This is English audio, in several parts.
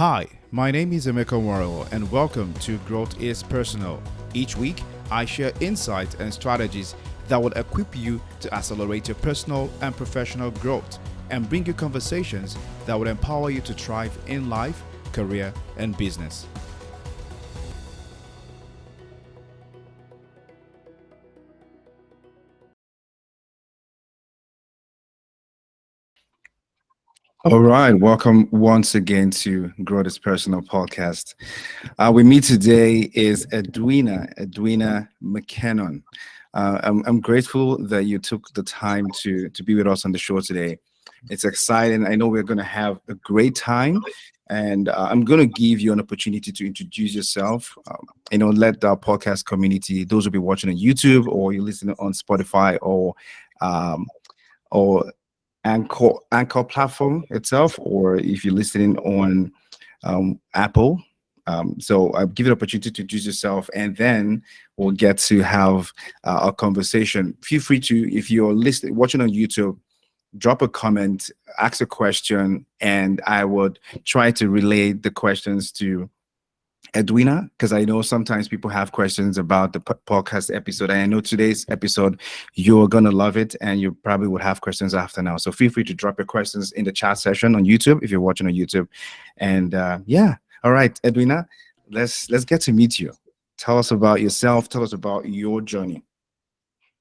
Hi, my name is Emeka and welcome to Growth is Personal. Each week, I share insights and strategies that will equip you to accelerate your personal and professional growth and bring you conversations that will empower you to thrive in life, career, and business. All right, welcome once again to Grow This Personal podcast. With me today is Edwina Mckennon. I'm grateful that you took the time to be with us on the show today. It's exciting. I know we're going to have a great time, and I'm going to give you an opportunity to introduce yourself. Let our podcast community, those who be watching on YouTube or you listening on Spotify um, or Anchor platform itself, or if you're listening on Apple. So I'll give you the opportunity to introduce yourself, and then we'll get to have a conversation. Feel free to, if you're listening, watching on YouTube, drop a comment, ask a question, and I would try to relay the questions to Edwina, because I know sometimes people have questions about the podcast episode. And I know today's episode, you're going to love it, and you probably would have questions after now. So feel free to drop your questions in the chat session on YouTube if you're watching on YouTube. And yeah, all right, Edwina, let's get to meet you. Tell us about yourself. Tell us about your journey.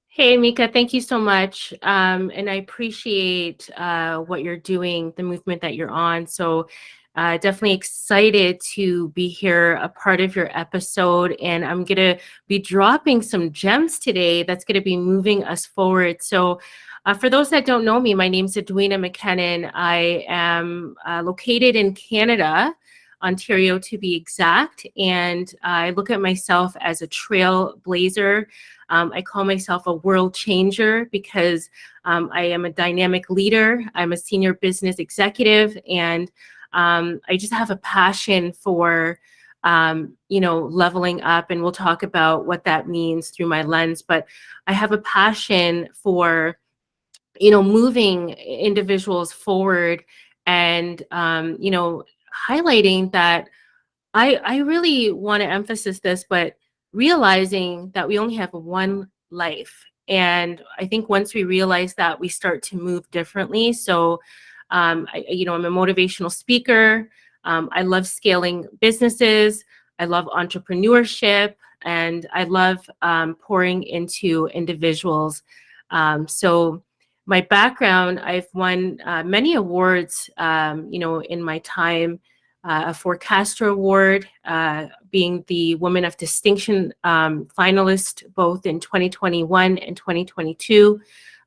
Hey, Emeka, thank you so much. And I appreciate what you're doing, the movement that you're on. So definitely excited to be here, a part of your episode. And I'm going to be dropping some gems today that's going to be moving us forward. So for those that don't know me, my name's Edwina Mckennon. I am located in Canada, Ontario to be exact. And I look at myself as a trailblazer. I call myself a world changer because I am a dynamic leader. I'm a senior business executive, and I just have a passion for, leveling up. And we'll talk about what that means through my lens. But I have a passion for, moving individuals forward and, highlighting that I really want to emphasize this, but realizing that we only have one life. And I think once we realize that, we start to move differently. So, I'm a motivational speaker. I love scaling businesses. I love entrepreneurship, and I love pouring into individuals. So my background, I've won many awards, in my time. A Forecaster Award, being the Woman of Distinction finalist both in 2021 and 2022.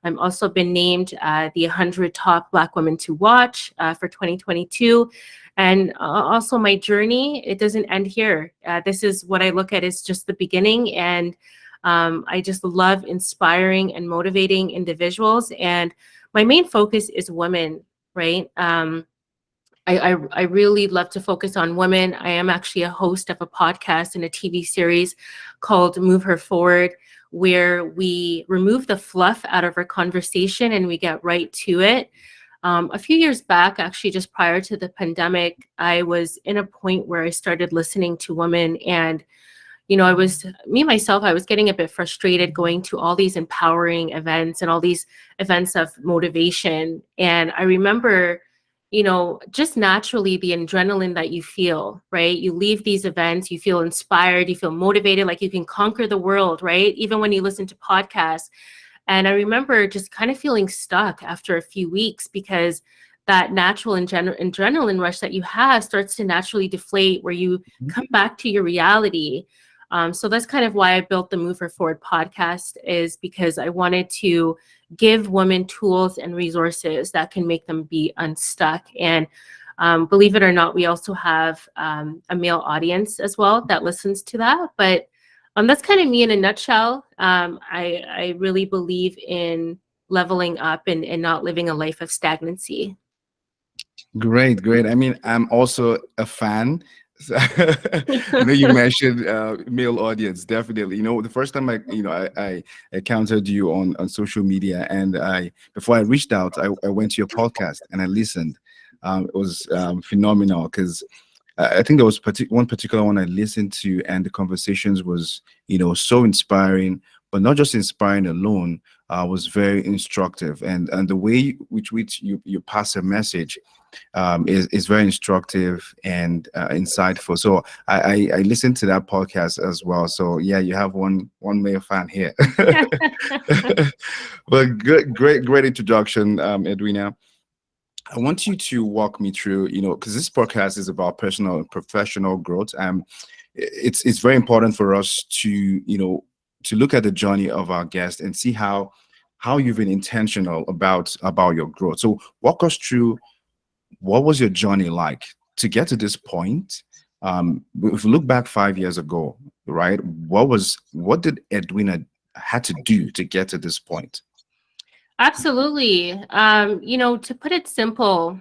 I've also been named the 100 Top Black Women to Watch for 2022. And also my journey, it doesn't end here. This is what I look at as just the beginning. And I just love inspiring and motivating individuals. And my main focus is women, right? I really love to focus on women. I am actually a host of a podcast and a TV series called Move Her Forward, where we remove the fluff out of our conversation and we get right to it. A few years back, actually just prior to the pandemic, I was in a point where I started listening to women, and I was getting a bit frustrated going to all these empowering events and all these events of motivation. And I remember, just naturally the adrenaline that you feel, right? You leave these events, you feel inspired, you feel motivated, like you can conquer the world, right? Even when you listen to podcasts. And I remember just kind of feeling stuck after a few weeks because that natural adrenaline rush that you have starts to naturally deflate, where you come back to your reality. So that's kind of why I built the Move Her Forward podcast, is because I wanted to give women tools and resources that can make them be unstuck. And believe it or not, we also have a male audience as well that listens to that. But that's kind of me in a nutshell. I really believe in leveling up and not living a life of stagnancy. Great, great. I mean, I'm also a fan. I know you mentioned male audience, definitely. The first time I encountered you on social media, and before I reached out, I went to your podcast and I listened. It was phenomenal because I think there was one particular one I listened to, and the conversations was, so inspiring, but not just inspiring alone, was very instructive. And the way which you pass a message is very instructive and insightful. So I listened to that podcast as well. So yeah, you have one male fan here. But good, great introduction, Edwina. I want you to walk me through, because this podcast is about personal and professional growth. It's very important for us to, to look at the journey of our guest and see how you've been intentional about your growth. So walk us through, what was your journey like to get to this point? If we look back 5 years ago, right? What did Edwina had to do to get to this point? Absolutely. To put it simple,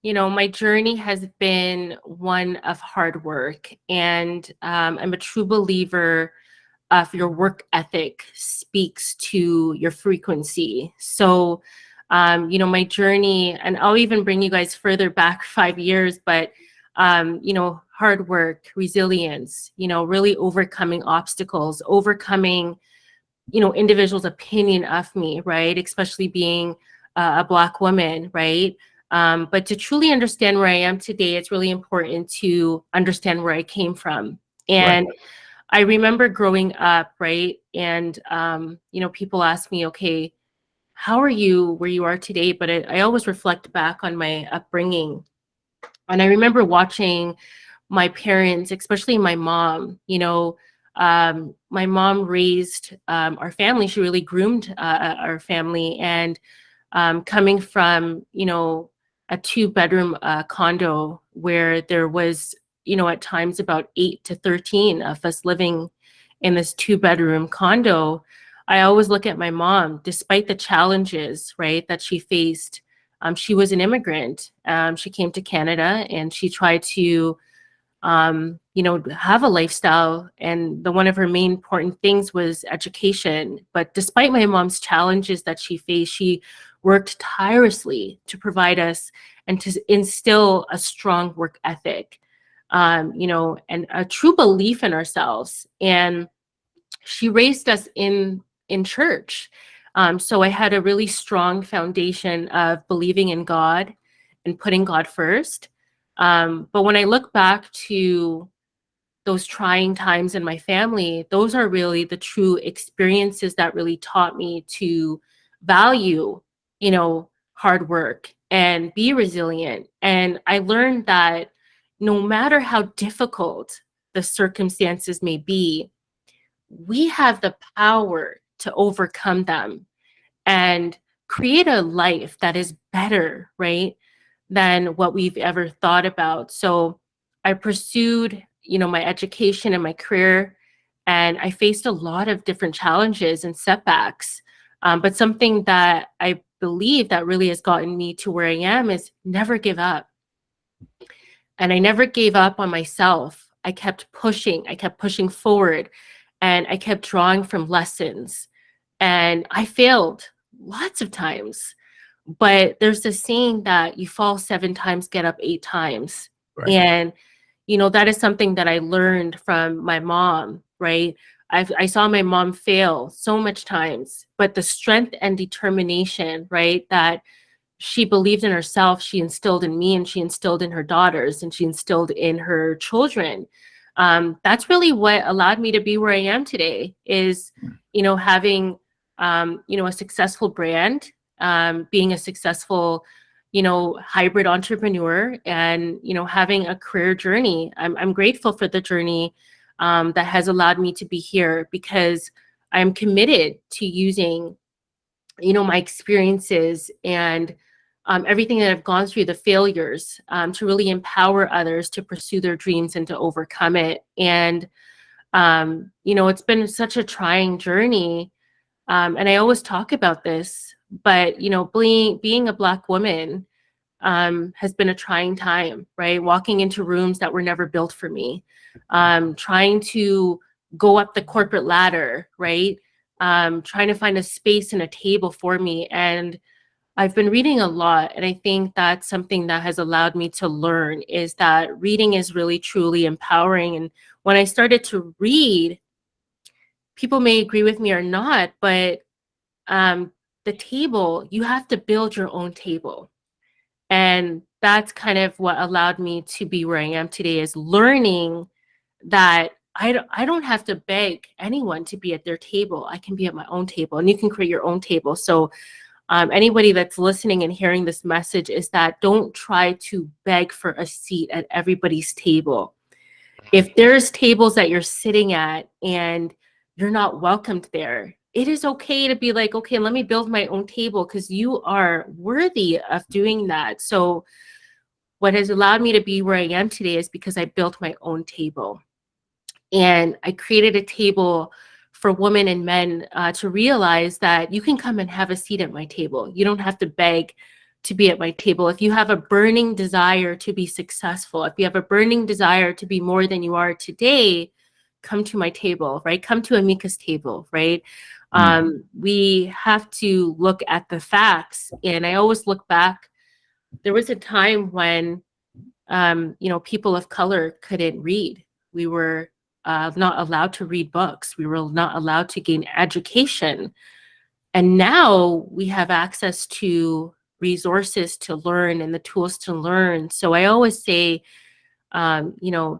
my journey has been one of hard work, and I'm a true believer of your work ethic speaks to your frequency. So, my journey, and I'll even bring you guys further back 5 years, but, hard work, resilience, really overcoming obstacles, overcoming individuals' opinion of me, right? Especially being a Black woman, right? But to truly understand where I am today, it's really important to understand where I came from. Right. And I remember growing up, right? And, people ask me, okay, how are you where you are today? But I always reflect back on my upbringing. And I remember watching my parents, especially my mom, my mom raised our family. She really groomed our family. And coming from, a 2-bedroom condo where there was, at times about 8 to 13 of us living in this 2-bedroom condo, I always look at my mom, despite the challenges, right, that she faced. She was an immigrant. She came to Canada and she tried to have a lifestyle. And one of her main important things was education. But despite my mom's challenges that she faced, she worked tirelessly to provide us and to instill a strong work ethic, and a true belief in ourselves. And she raised us in church. So I had a really strong foundation of believing in God and putting God first. But when I look back to those trying times in my family, those are really the true experiences that really taught me to value, hard work and be resilient. And I learned that no matter how difficult the circumstances may be, we have the power to overcome them and create a life that is better, right, than what we've ever thought about. So I pursued, my education and my career, and I faced a lot of different challenges and setbacks. But something that I believe that really has gotten me to where I am is never give up. And I never gave up on myself. I kept pushing forward, and I kept drawing from lessons. And I failed lots of times. But there's this saying that you fall 7 times, get up 8 times. Right. And, that is something that I learned from my mom, right? I saw my mom fail so much times, but the strength and determination, right, that she believed in herself, she instilled in me, and she instilled in her daughters, and she instilled in her children. That's really what allowed me to be where I am today, is, having, a successful brand, being a successful, hybrid entrepreneur, and, having a career journey. I'm grateful for the journey that has allowed me to be here, because I'm committed to using, my experiences and everything that I've gone through, the failures, to really empower others to pursue their dreams and to overcome it. And, it's been such a trying journey. And I always talk about this, but, being a Black woman has been a trying time, right? Walking into rooms that were never built for me, trying to go up the corporate ladder, right? Trying to find a space and a table for me. And I've been reading a lot, and I think that's something that has allowed me to learn is that reading is really truly empowering. And when I started to read, people may agree with me or not, but um, the table, you have to build your own table. And that's kind of what allowed me to be where I am today, is learning that I don't have to beg anyone to be at their table. I can be at my own table, and you can create your own table. So anybody that's listening and hearing this message is that don't try to beg for a seat at everybody's table. If there's tables that you're sitting at and you're not welcomed there, it is okay to be like, okay, let me build my own table, because you are worthy of doing that. So what has allowed me to be where I am today is because I built my own table. And I created a table for women and men to realize that you can come and have a seat at my table. You don't have to beg to be at my table. If you have a burning desire to be successful, if you have a burning desire to be more than you are today, come to my table, right? Come to Emeka's table, right? We have to look at the facts. And I always look back. There was a time when, people of color couldn't read. We were not allowed to read books. We were not allowed to gain education. And now we have access to resources to learn and the tools to learn. So I always say,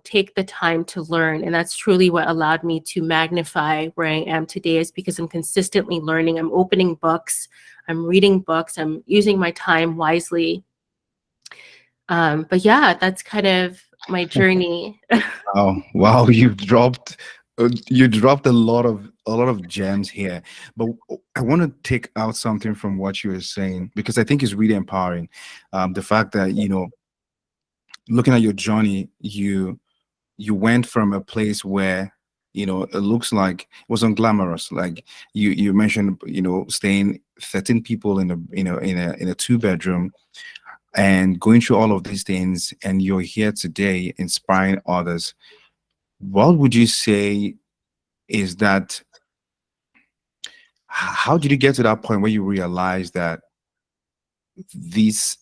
take the time to learn. And that's truly what allowed me to magnify where I am today, is because I'm consistently learning. I'm opening books, I'm reading books, I'm using my time wisely. But yeah, that's kind of my journey. Wow, wow, you dropped a lot of gems here. But I want to take out something from what you were saying, because I think it's really empowering. The fact that, looking at your journey, you went from a place where, it looks like it was unglamorous. Like you mentioned, staying 13 people in a two-bedroom and going through all of these things, and you're here today inspiring others. What would you say is that? How did you get to that point where you realize that this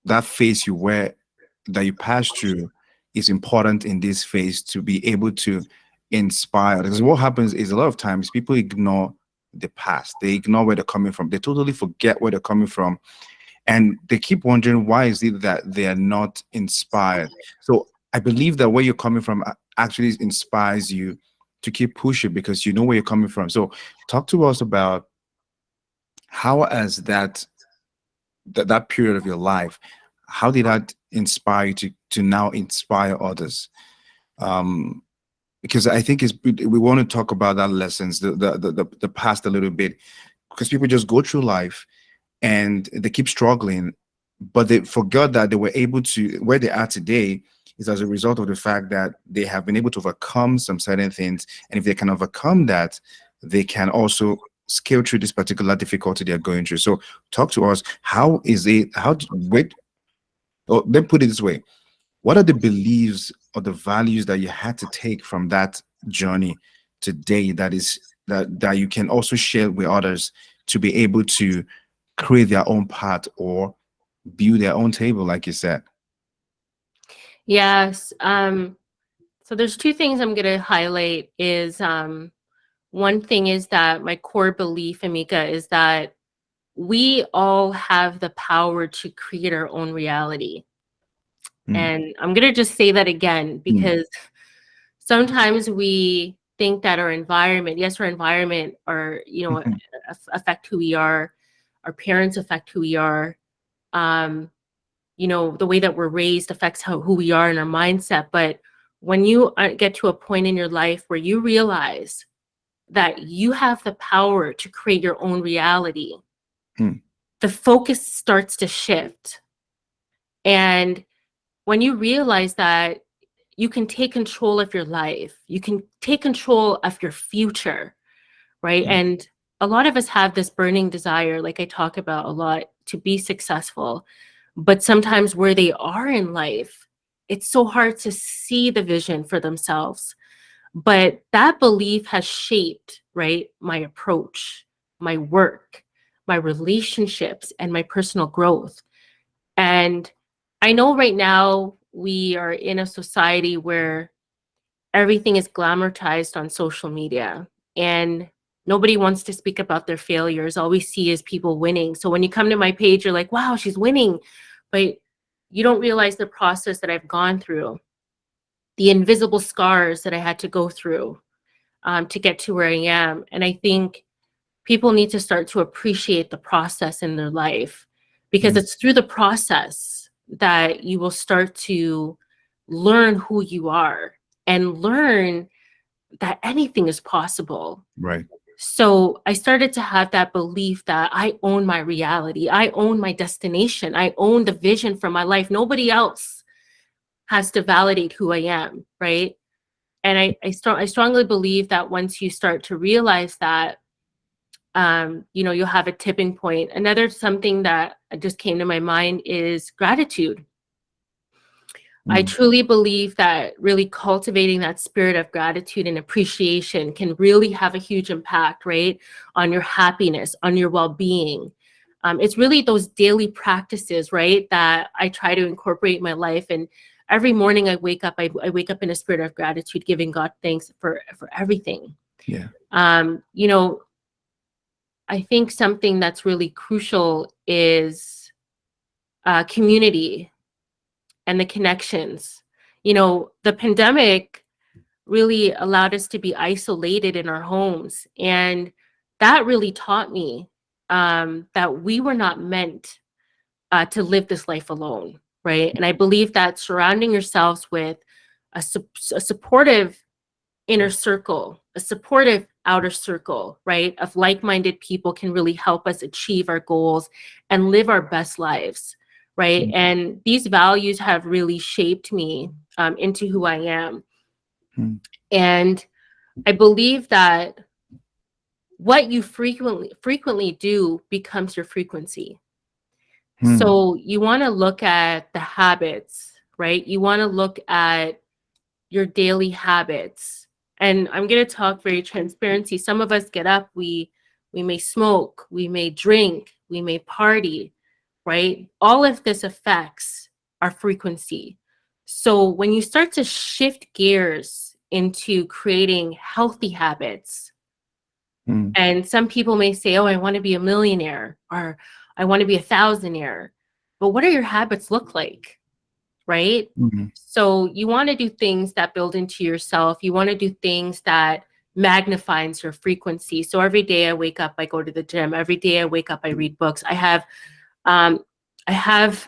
that phase that you passed through is important in this phase to be able to inspire? Because what happens is, a lot of times people ignore the past, they ignore where they're coming from, they totally forget where they're coming from, and they keep wondering why is it that they are not inspired. So I believe that where you're coming from actually inspires you to keep pushing, because you know where you're coming from. So talk to us about how has that period of your life, how did that inspire you to now inspire others? um because I think we want to talk about that lessons, the past a little bit, because people just go through life and they keep struggling, but they forgot that they were able to, where they are today is as a result of the fact that they have been able to overcome some certain things. And if they can overcome that, they can also scale through this particular difficulty they're going through. So talk to us. How is it, wait, or let me put it this way. What are the beliefs or the values that you had to take from that journey today, that you can also share with others to be able to create their own path or build their own table, like you said? Yes. So there's two things I'm going to highlight. Is one thing is that my core belief, Emeka, is that we all have the power to create our own reality. Mm, And I'm going to just say that again, mm, because sometimes we think that our environment, yes, our environment, mhm, affect who we are. Our parents affect who we are. Um, the way that we're raised affects who we are and our mindset. But when you get to a point in your life where you realize that you have the power to create your own reality, mm, the focus starts to shift. And when you realize that you can take control of your life, you can take control of your future, right? mm, And a lot of us have this burning desire, like I talk about a lot, to be successful. But sometimes where they are in life, it's so hard to see the vision for themselves. But that belief has shaped, right, my approach, my work, my relationships, and my personal growth. And I know right now we are in a society where everything is glamorized on social media, and nobody wants to speak about their failures. All we see is people winning. So when you come to my page, you're like, wow, she's winning. But you don't realize the process that I've gone through, the invisible scars that I had to go through to get to where I am. And I think people need to start to appreciate the process in their life, because Mm. it's through the process that you will start to learn who you are and learn that anything is possible. Right. So I started to have that belief that I own my reality. I own my destination. I own the vision for my life. Nobody else has to validate who I am, right? And I strongly believe that once you start to realize that, you'll have a tipping point. Another something that just came to my mind is gratitude. I Mm. truly believe that really cultivating that spirit of gratitude and appreciation can really have a huge impact, right, on your happiness, on your well-being. It's really those daily practices, right, that I try to incorporate in my life. And every morning I wake up, I wake up in a spirit of gratitude, giving God thanks for everything. Yeah. You know, I think something that's really crucial is community and the connections. The pandemic really allowed us to be isolated in our homes. And that really taught me that we were not meant to live this life alone, right? And I believe that surrounding yourselves with a supportive inner circle, a supportive outer circle, right, of like-minded people can really help us achieve our goals and live our best lives, right? Mm. And these values have really shaped me into who I am. Mm. And I believe that what you frequently do becomes your frequency. Mm. So you want to look at the habits, right? You want to look at your daily habits. And I'm going to talk very transparency. Some of us get up, we may smoke, we may drink, we may party, right? All of this affects our frequency. So when you start to shift gears into creating healthy habits, Mm. and some people may say, oh, I want to be a millionaire, or I want to be a thousandaire. But what do your habits look like? Right? Mhm. So you want to do things that build into yourself. You want to do things that magnifies your frequency. So every day I wake up, I go to the gym. Every day I wake up, I read books. Um, I have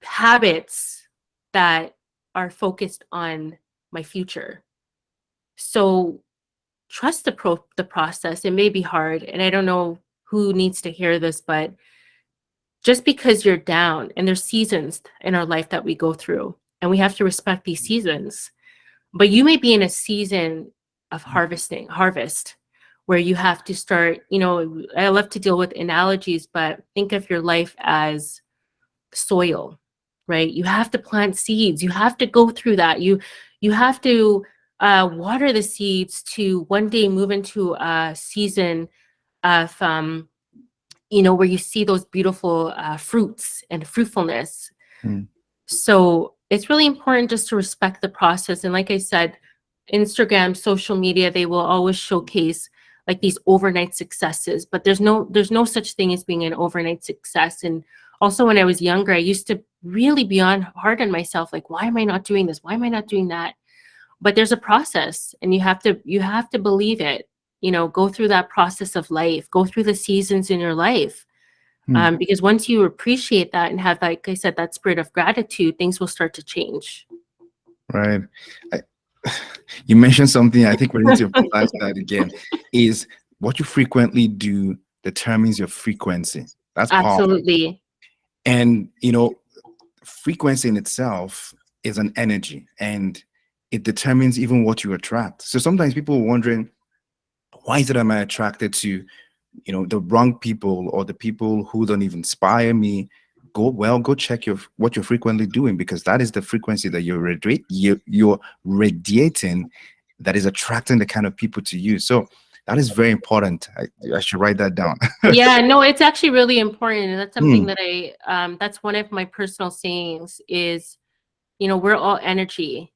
habits that are focused on my future. So trust the process. It may be hard, and I don't know who needs to hear this, but just because you're down, and there's seasons in our life that we go through, and we have to respect these seasons. But you may be in a season of harvest, where you have to start, I love to deal with analogies, but think of your life as soil, right? You have to plant seeds. You have to go through that. You have to water the seeds to one day move into a season of where you see those beautiful fruits and fruitfulness. Mm. So it's really important just to respect the process. And like I said, Instagram, social media, they will always showcase like these overnight successes, but there's no such thing as being an overnight success. And also when I was younger, I used to really be hard on myself, like, why am I not doing this? Why am I not doing that? But there's a process, and you have to believe it. Go through that process of life, go through the seasons in your life. Mm. Because once you appreciate that and have, like I said, that spirit of gratitude, things will start to change. Right. I, you mentioned something I think we need to emphasize that again, is what you frequently do determines your frequency. That's powerful. Absolutely. And, frequency in itself is an energy, and it determines even what you attract. So sometimes people are wondering, why is it am I attracted to, the wrong people, or the people who don't even inspire me? Go check what you're frequently doing, because that is the frequency that you're radiating, that is attracting the kind of people to you. So That is very important. I should write that down. Yeah, no, it's actually really important. And that's something Mm, that that's one of my personal sayings is, we're all energy.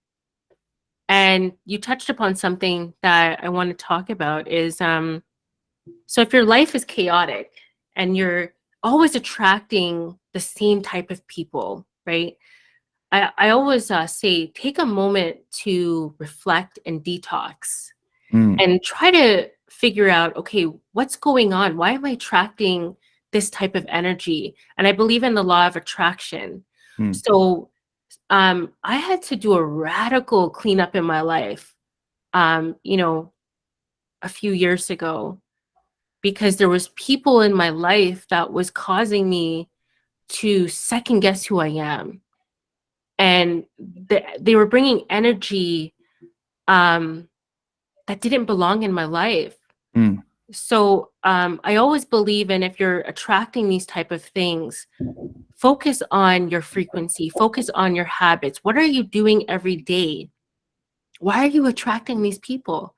And you touched upon something that I want to talk about is, so if your life is chaotic and you're always attracting the same type of people, right? I always say, take a moment to reflect and detox mm, and try to figure out, okay, what's going on? Why am I attracting this type of energy? And I believe in the law of attraction. mm, So I had to do a radical cleanup in my life, um, you know, a few years ago, because there was people in my life that was causing me to second guess who I am. And they were bringing energy um, that didn't belong in my life. mm, So I always believe in, if you're attracting these type of things, focus on your frequency, focus on your habits. What are you doing every day? Why are you attracting these people?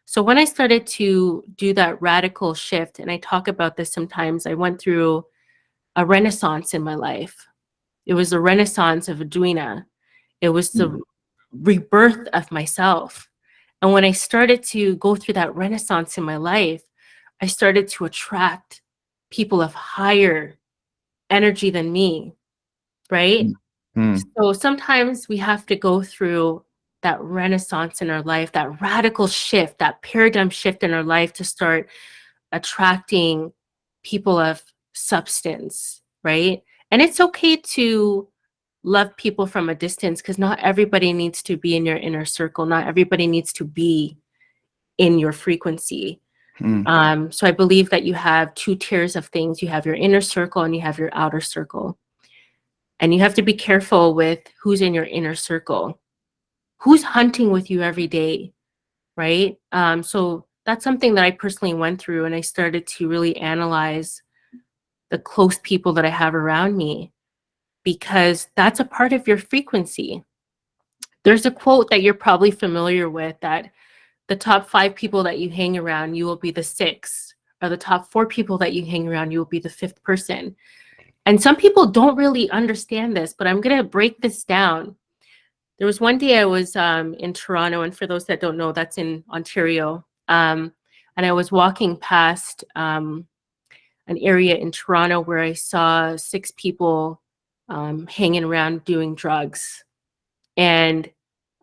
So when I started to do that radical shift, and I talk about this sometimes, I went through a renaissance in my life. It was the renaissance of Edwina. It was mm, the rebirth of myself. And when I started to go through that renaissance in my life, I started to attract people of higher energy than me, right? mm, mm, So sometimes we have to go through that renaissance in our life, that radical shift, that paradigm shift in our life to start attracting people of substance, right? And it's okay to love people from a distance, because not everybody needs to be in your inner circle. Not everybody needs to be in your frequency. mm. So I believe that you have two tiers of things. You have your inner circle and you have your outer circle. And you have to be careful with who's in your inner circle, who's hunting with you every day, right? So that's something that I personally went through, and I started to really analyze the close people that I have around me, because that's a part of your frequency. There's a quote that you're probably familiar with, that the top 5 people that you hang around, you will be the sixth, or the top 4 people that you hang around, you will be the fifth person. And some people don't really understand this, but I'm going to break this down. There was one day I was in Toronto, and for those that don't know, that's in Ontario. And I was walking past an area in Toronto where I saw 6 people hanging around doing drugs. And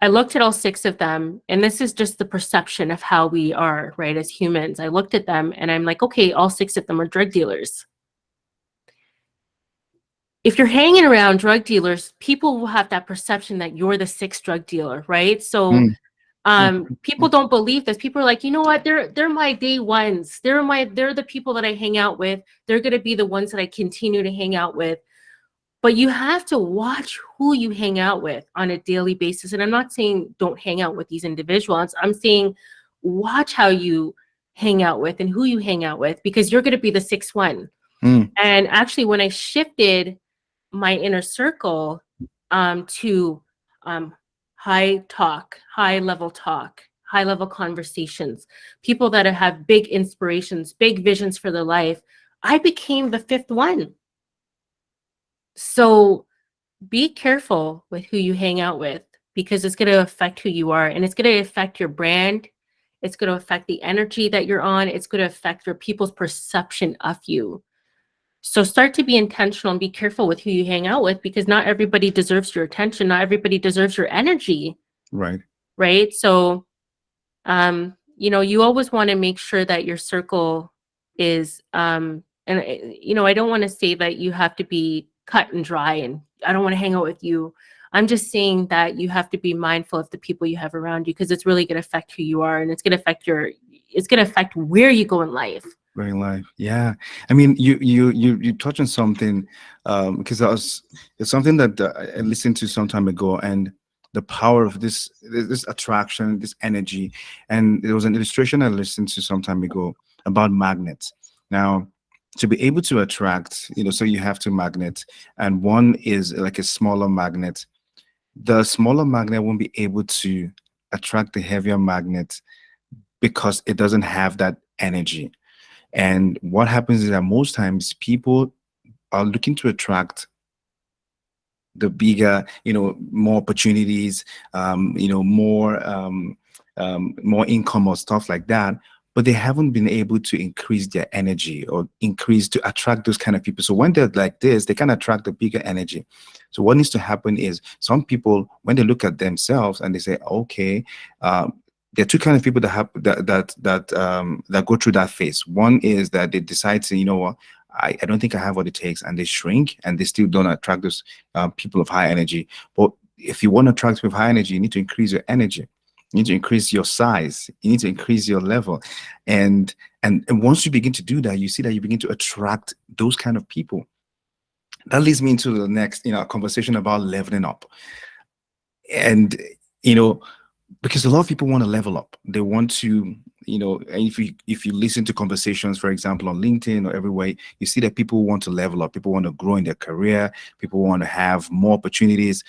I looked at all 6 of them, and this is just the perception of how we are, right, as humans. I looked at them and I'm like, okay, all 6 of them are drug dealers. If you're hanging around drug dealers, people will have that perception that you're the 6th drug dealer, right? So Mm, mm, people don't believe this. People are like, you know what? They're my day ones. They're the people that I hang out with. They're gonna be the ones that I continue to hang out with. But you have to watch who you hang out with on a daily basis. And I'm not saying don't hang out with these individuals. I'm saying watch how you hang out with and who you hang out with, because you're gonna be the 6th one. mm, And actually, when I shifted my inner circle to high talk, high level talk, high level conversations, people that have big inspirations, big visions for their life, I became the 5th one. So be careful with who you hang out with, because it's going to affect who you are, and it's going to affect your brand. It's going to affect the energy that you're on. It's going to affect your people's perception of you. So start to be intentional and be careful with who you hang out with, because not everybody deserves your attention. Not everybody deserves your energy, right. right? So, you always want to make sure that your circle is, and I don't want to say that you have to be cut and dry and I don't want to hang out with you. I'm just saying that you have to be mindful of the people you have around you, because it's really going to affect who you are, and it's going to affect where you go in life. Very live. Yeah. I mean, you touch on something, because it's something that I listened to some time ago, and the power of this attraction, this energy. And there was an illustration I listened to some time ago about magnets. Now, to be able to attract, so you have two magnets, and one is like a smaller magnet. The smaller magnet won't be able to attract the heavier magnet because it doesn't have that energy. And what happens is that most times people are looking to attract the bigger, more opportunities, more income or stuff like that. But they haven't been able to increase their energy or increase to attract those kind of people. So when they're like this, they can attract the bigger energy. So what needs to happen is some people, when they look at themselves and they say, okay, there are two kind of people that have that go through that phase. One is that they decide to, you know what, I don't think I have what it takes, and they shrink and they still don't attract those people of high energy. But if you want to attract people of high energy, you need to increase your energy. You need to increase your size. You need to increase your level. And once you begin to do that, you see that you begin to attract those kind of people. That leads me into the next, conversation about leveling up. And, because a lot of people want to level up. They want to, and if you listen to conversations, for example, on LinkedIn or everywhere, you see that people want to level up. People want to grow in their career. People want to have more opportunities.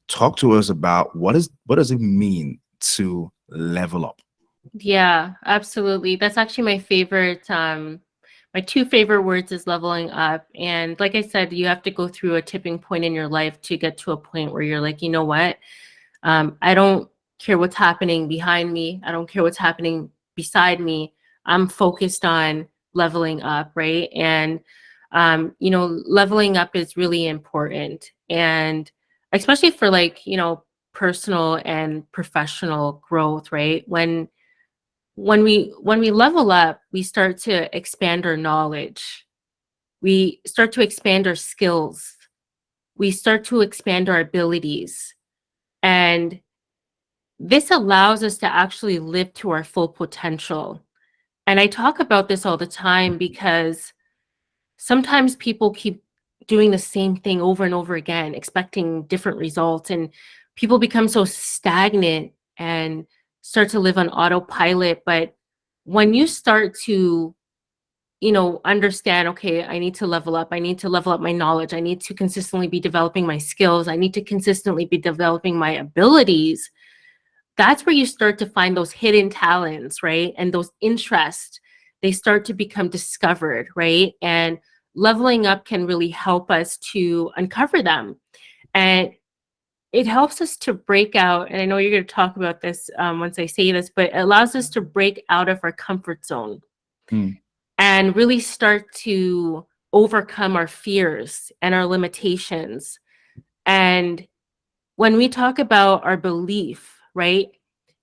Talk to us about what does it mean to level up? Yeah, absolutely. That's actually my favorite. My two favorite words is leveling up. And like I said, you have to go through a tipping point in your life to get to a point where you're like, you know what? I don't care what's happening behind me. I don't care what's happening beside me. I'm focused on leveling up, right? And leveling up is really important. And especially for personal and professional growth, right? When we level up, we start to expand our knowledge. We start to expand our skills. We start to expand our abilities. And this allows us to actually live to our full potential. And I talk about this all the time because sometimes people keep doing the same thing over and over again, expecting different results. And people become so stagnant and start to live on autopilot. But when you start to, understand, okay, I need to level up. I need to level up my knowledge. I need to consistently be developing my skills. I need to consistently be developing my abilities. That's where you start to find those hidden talents, right? And those interests, they start to become discovered, right? And leveling up can really help us to uncover them. And it helps us to break out. And I know you're going to talk about this once I say this, but it allows us to break out of our comfort zone and really start to overcome our fears and our limitations. And when we talk about our belief, right?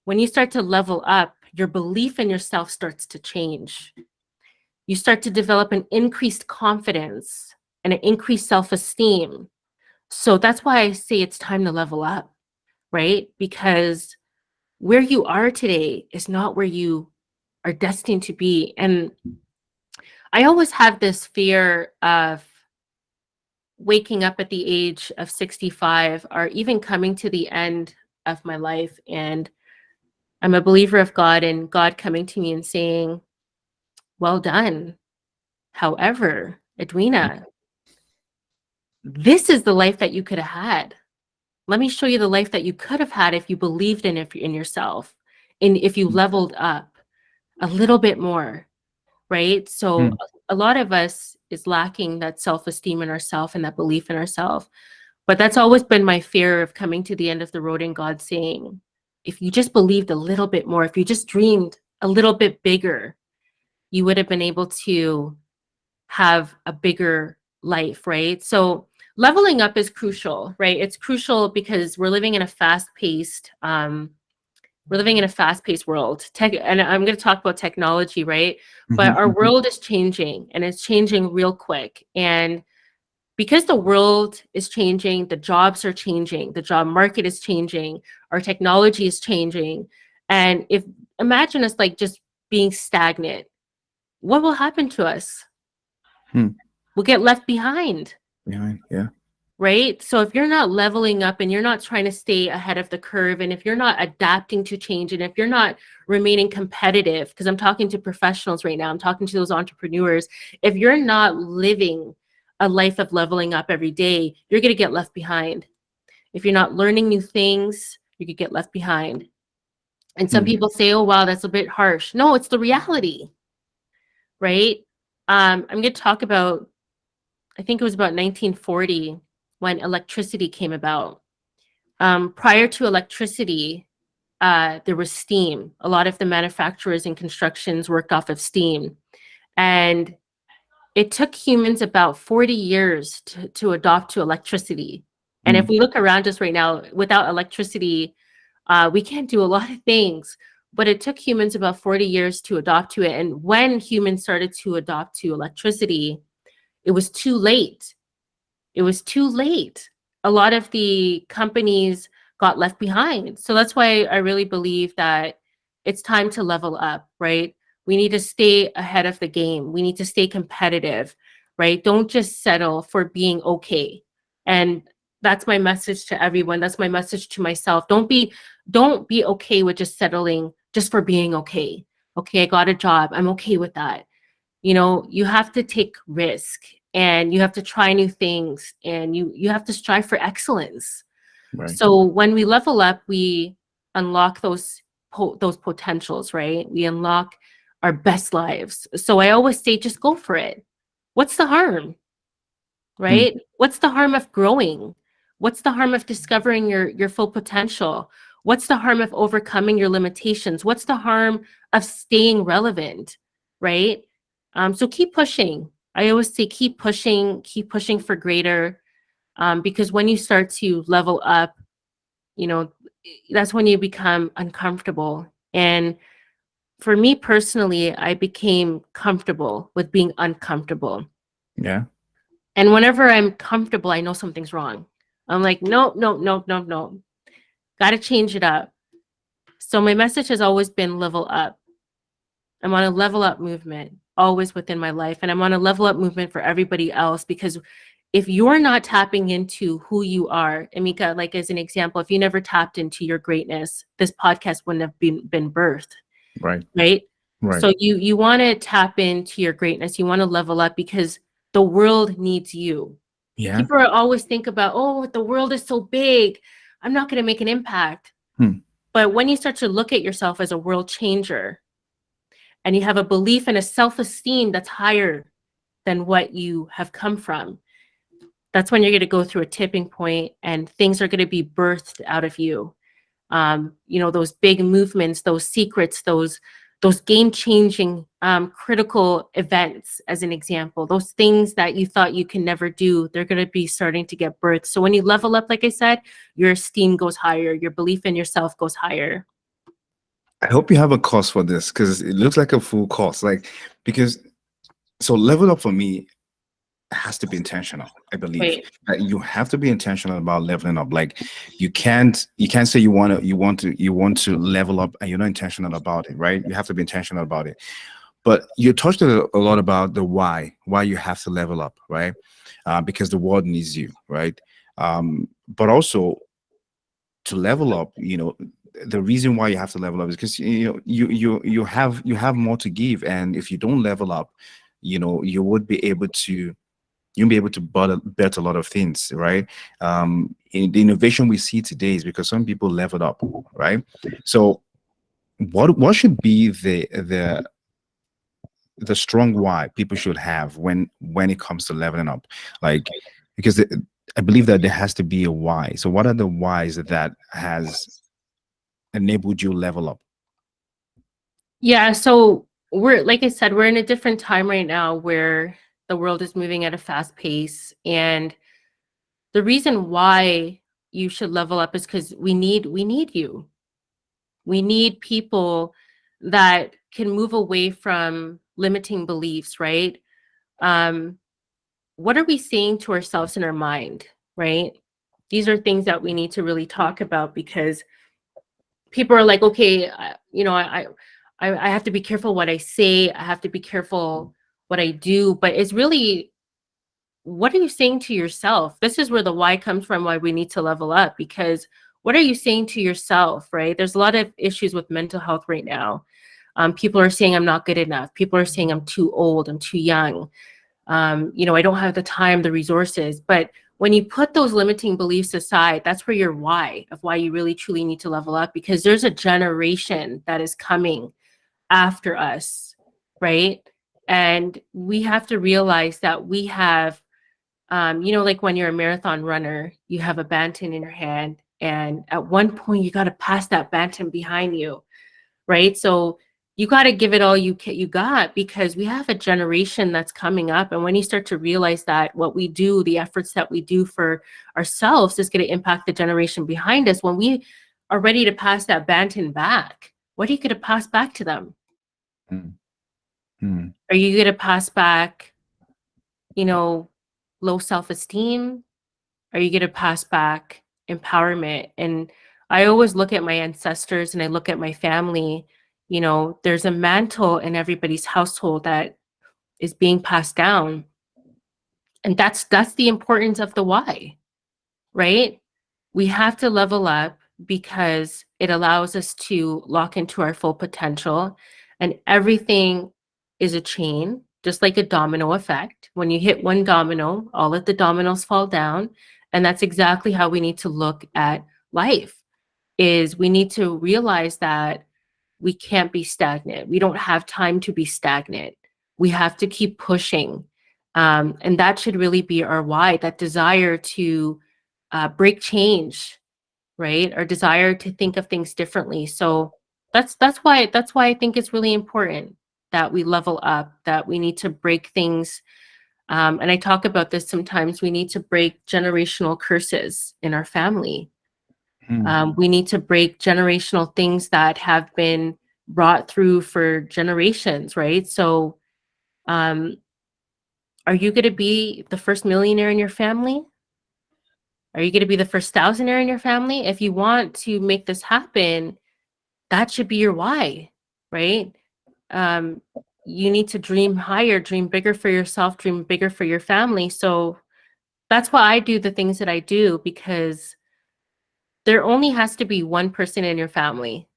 When you start to level up, your belief in yourself starts to change. You start to develop an increased confidence and an increased self-esteem. So that's why I say it's time to level up, right? Because where you are today is not where you are destined to be. And I always have this fear of waking up at the age of 65 or even coming to the end of my life. And I'm a believer of God and God coming to me and saying, well done. However, Edwina, this is the life that you could have had. Let me show you the life that you could have had if you believed in yourself and if you leveled up a little bit more, right? So a lot of us is lacking that self-esteem in ourselves and that belief in ourselves. But that's always been my fear of coming to the end of the road and God saying, if you just believed a little bit more, if you just dreamed a little bit bigger, you would have been able to have a bigger life, right? So leveling up is crucial, right? It's crucial because we're living in a fast-paced world. And I'm going to talk about technology, right? But our world is changing and it's changing real quick. And because the world is changing, the jobs are changing, the job market is changing, our technology is changing. And imagine us like just being stagnant, what will happen to us? We'll get left behind. Yeah. Right? So if you're not leveling up and you're not trying to stay ahead of the curve, and if you're not adapting to change, and if you're not remaining competitive, because I'm talking to professionals right now, I'm talking to those entrepreneurs, if you're not living a life of leveling up every day, you're going to get left behind. If you're not learning new things, you could get left behind. And some people say, oh, wow, that's a bit harsh. No, it's the reality, right? I'm going to talk about, I think it was about 1940 when electricity came about. Prior to electricity, there was steam. A lot of the manufacturers and constructions worked off of steam. And it took humans about 40 years to adopt to electricity. And if we look around us right now, without electricity, we can't do a lot of things. But it took humans about 40 years to adopt to it. And when humans started to adopt to electricity, it was too late. It was too late. A lot of the companies got left behind. So that's why I really believe that it's time to level up, right? We need to stay ahead of the game. We need to stay competitive, right? Don't just settle for being okay. And that's my message to everyone. That's my message to myself. Don't be okay with just settling just for being okay. Okay, I got a job. I'm okay with that. You know, you have to take risk and you have to try new things and you have to strive for excellence. Right. So when we level up, we unlock those potentials, right? We unlock our best lives. So I always say, just go for it. What's the harm, right? What's the harm of growing? What's the harm of discovering your full potential? What's the harm of overcoming your limitations? What's the harm of staying relevant, right? So keep pushing. I always say keep pushing for greater, because when you start to level up, you know, that's when you become uncomfortable. And for me personally, I became comfortable with being uncomfortable. Yeah. And whenever I'm comfortable, I know something's wrong. I'm like, no, no, no, no, no. Got to change it up. So my message has always been level up. I'm on a level up movement always within my life. And I'm on a level up movement for everybody else, because if you're not tapping into who you are, Emeka, like as an example, if you never tapped into your greatness, this podcast wouldn't have been birthed. Right. Right. Right. So you want to tap into your greatness. You want to level up because the world needs you. Yeah. People are always think about, oh, the world is so big, I'm not going to make an impact. But when you start to look at yourself as a world changer and you have a belief and a self-esteem that's higher than what you have come from, that's when you're going to go through a tipping point and things are going to be birthed out of you. You know, those big movements, those secrets, those game-changing critical events, as an example, those things that you thought you can never do, they're going to be starting to get birthed. So when you level up, like I said, your esteem goes higher, your belief in yourself goes higher. I hope you have a course for this, because it looks like a full course. So level up for me has to be intentional. I believe Right. that you have to be intentional about leveling up. Like you can't say you want to level up and you're not intentional about it, right? You have to be intentional about it. But you touched a lot about the why you have to level up, right? Because the world needs you, right? But also to level up, you know, the reason why you have to level up is because you have more to give, and if you don't level up, you know, you would be able to you'll be able to bet a lot of things, right? In the innovation we see today is because some people leveled up, right? So what should be the strong why people should have when it comes to leveling up? Like, because I believe that there has to be a why. So what are the whys that has enabled you level up? Yeah, so we're, like I said, we're in a different time right now where the world is moving at a fast pace. And the reason why you should level up is because we need you. We need people that can move away from limiting beliefs, right? What are we saying to ourselves in our mind, right? These are things that we need to really talk about, because people are like, okay, you know, I have to be careful what I say. I have to be careful what I do. But it's really, what are you saying to yourself? This is where the why comes from, why we need to level up, because what are you saying to yourself, right? There's a lot of issues with mental health right now. People are saying I'm not good enough. People are saying I'm too old, I'm too young. You know, I don't have the time, the resources. But when you put those limiting beliefs aside, that's where your why of why you really truly need to level up, because there's a generation that is coming after us, right? And we have to realize that we have, like when you're a marathon runner, you have a baton in your hand, and at one point you got to pass that baton behind you, right? So you got to give it all you got, because we have a generation that's coming up. And when you start to realize that what we do, the efforts that we do for ourselves is going to impact the generation behind us, when we are ready to pass that baton back, what are you going to pass back to them? Mm. Mm. Are you going to pass back, low self-esteem? Are you going to pass back empowerment? And I always look at my ancestors and I look at my family. There's a mantle in everybody's household that is being passed down. And that's the importance of the why, right? We have to level up because it allows us to lock into our full potential. And everything is a chain, just like a domino effect. When you hit one domino, all of the dominoes fall down. And that's exactly how we need to look at life, is we need to realize that we can't be stagnant. We don't have time to be stagnant. We have to keep pushing. And that should really be our why, that desire to break change, right? Our desire to think of things differently. So that's why I think it's really important that we level up, that we need to break things. And I talk about this sometimes. We need to break generational curses in our family. Mm. We need to break generational things that have been brought through for generations, right? So, are you going to be the first millionaire in your family? Are you going to be the first thousandaire in your family? If you want to make this happen, that should be your why, right? Um, you need to dream higher, dream bigger for yourself, dream bigger for your family. So that's why I do the things that I do, because there only has to be one person in your family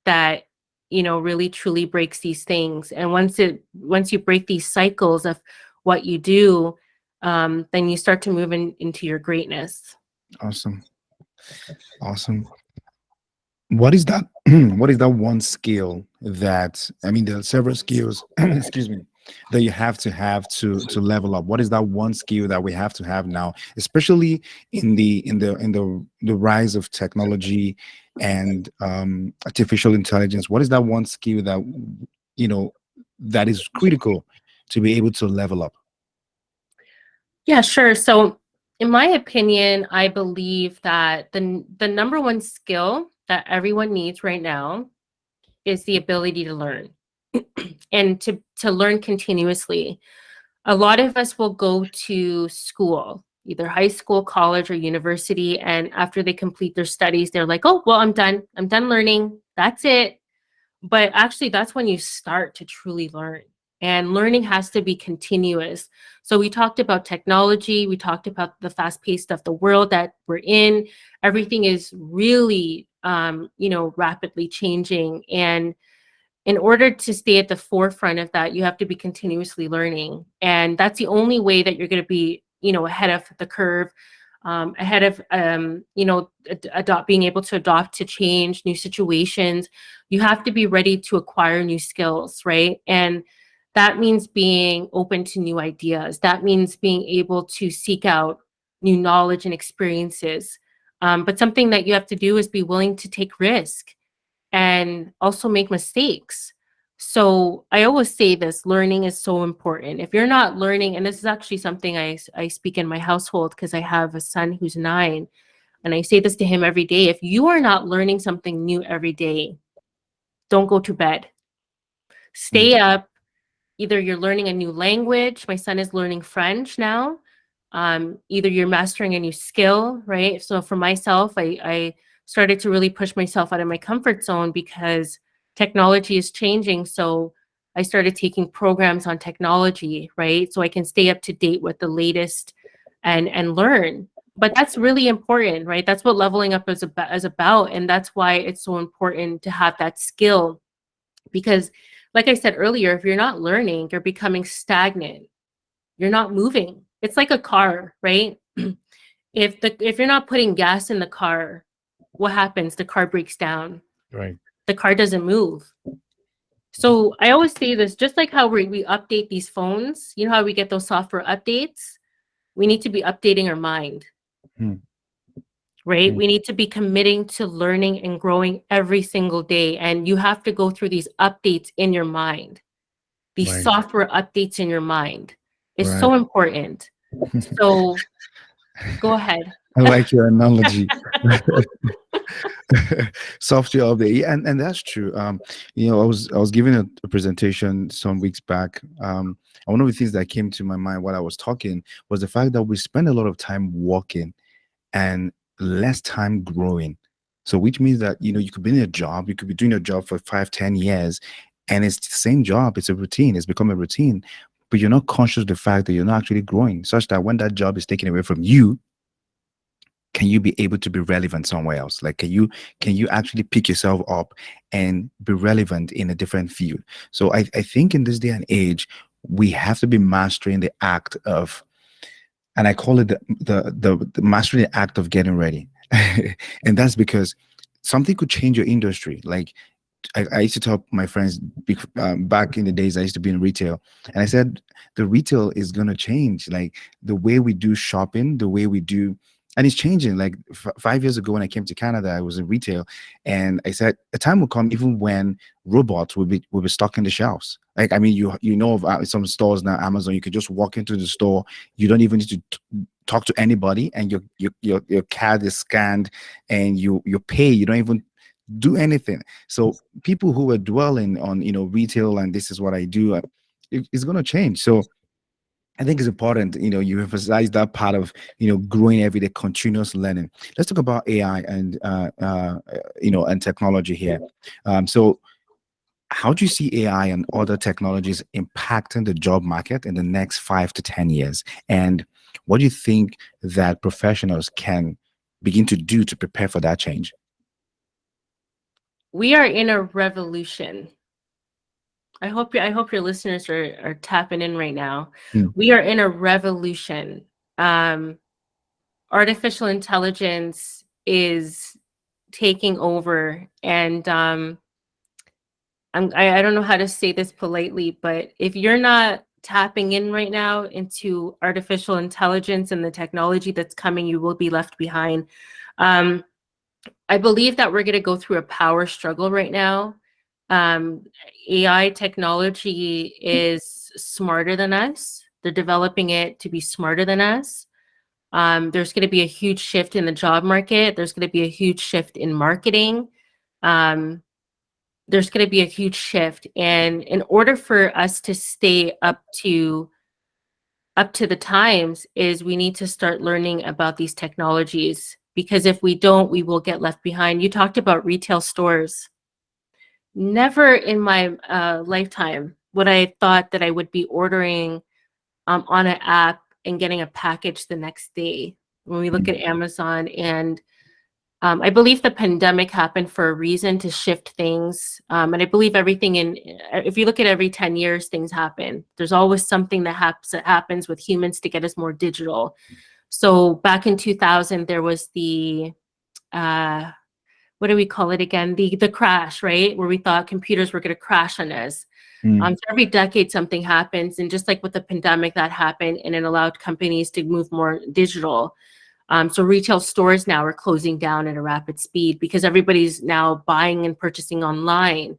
that really truly breaks these things. And once you break these cycles of what you do, then you start to move into your greatness. Awesome. Awesome. What is that? What is that one skill that, I mean, there are several skills, excuse me, that you have to level up? What is that one skill that we have to have now, especially in the rise of technology and artificial intelligence? What is that one skill that you know that is critical to be able to level up? Yeah, sure. So in my opinion, I believe that the number one skill that everyone needs right now is the ability to learn, and to learn continuously. A lot of us will go to school, either high school, college, or university, and after they complete their studies, they're like, "Oh, well, I'm done. I'm done learning. That's it." But actually, that's when you start to truly learn. And learning has to be continuous. So we talked about technology, we talked about the fast paced of the world that we're in. Everything is really, rapidly changing. And in order to stay at the forefront of that, you have to be continuously learning. And that's the only way that you're going to be, ahead of the curve, ahead of, being able to adopt to change, new situations. You have to be ready to acquire new skills, right? And that means being open to new ideas. That means being able to seek out new knowledge and experiences. But something that you have to do is be willing to take risk and also make mistakes. So I always say this, learning is so important. If you're not learning, and this is actually something I speak in my household, because I have a son who's 9, and I say this to him every day. If you are not learning something new every day, don't go to bed. Mm. Stay up. Either you're learning a new language. My son is learning French now. Either you're mastering a new skill, right? So for myself, I started to really push myself out of my comfort zone because technology is changing. So I started taking programs on technology, right? So I can stay up to date with the latest and learn. But that's really important, right? That's what leveling up is about. And that's why it's so important to have that skill. Because like I said earlier, if you're not learning, you're becoming stagnant. You're not moving. It's like a car, right? If you're not putting gas in the car, what happens? The car breaks down. Right. The car doesn't move. So I always say this, just like how we update these phones, you know how we get those software updates? We need to be updating our mind, Hmm. right? Hmm. We need to be committing to learning and growing every single day. And you have to go through these updates in your mind, these Right. software updates in your mind. It's Right. so important. So go ahead. I like your analogy. Software update. Yeah, and that's true. I was giving a presentation some weeks back. And one of the things that came to my mind while I was talking was the fact that we spend a lot of time walking and less time growing. So which means that you could be in a job, you could be doing a job for 5, 10 years, and it's the same job, it's a routine, it's become a routine, but you're not conscious of the fact that you're not actually growing, such that when that job is taken away from you, can you be able to be relevant somewhere else? Like, can you actually pick yourself up and be relevant in a different field? So I think in this day and age, we have to be mastering the act of, and I call it the mastering the act of getting ready. And that's because something could change your industry. Like, I used to tell my friends back in the days I used to be in retail, and I said the retail is gonna change. Like the way we do shopping, the way we do, and it's changing. Like 5 years ago when I came to Canada, I was in retail, and I said a time will come even when robots will be stocking the shelves. Like, I mean, you know of some stores now, Amazon, you could just walk into the store, you don't even need to talk to anybody, and your card is scanned, and you pay. You don't even do anything. So people who are dwelling on retail and this is what I do, it's going to change. So I think it's important, you emphasize that part of, growing every day, continuous learning. Let's talk about AI and, and technology here. So how do you see AI and other technologies impacting the job market in the next 5 to 10 years? And what do you think that professionals can begin to do to prepare for that change? We are in a revolution. I hope your listeners are tapping in right now. Mm. We are in a revolution. Um, Artificial intelligence is taking over, and I don't know how to say this politely, but if you're not tapping in right now into artificial intelligence and the technology that's coming, you will be left behind. Um, I believe that we're going to go through a power struggle right now. Um, AI technology is smarter than us. They're developing it to be smarter than us. There's going to be a huge shift in the job market. There's going to be a huge shift in marketing. Um, there's going to be a huge shift, and in order for us to stay up to the times, is we need to start learning about these technologies, because if we don't, we will get left behind. You talked about retail stores. Never in my lifetime would I thought that I would be ordering on an app and getting a package the next day. When we look Mm. at Amazon, and I believe the pandemic happened for a reason, to shift things. And I believe if you look at every 10 years, things happen. There's always something that happens with humans to get us more digital. So back in 2000, there was the, uh, what do we call it again? The crash, right? Where we thought computers were going to crash on us. Mm. So every decade something happens, and just like with the pandemic, that happened, and it allowed companies to move more digital. So retail stores now are closing down at a rapid speed because everybody's now buying and purchasing online.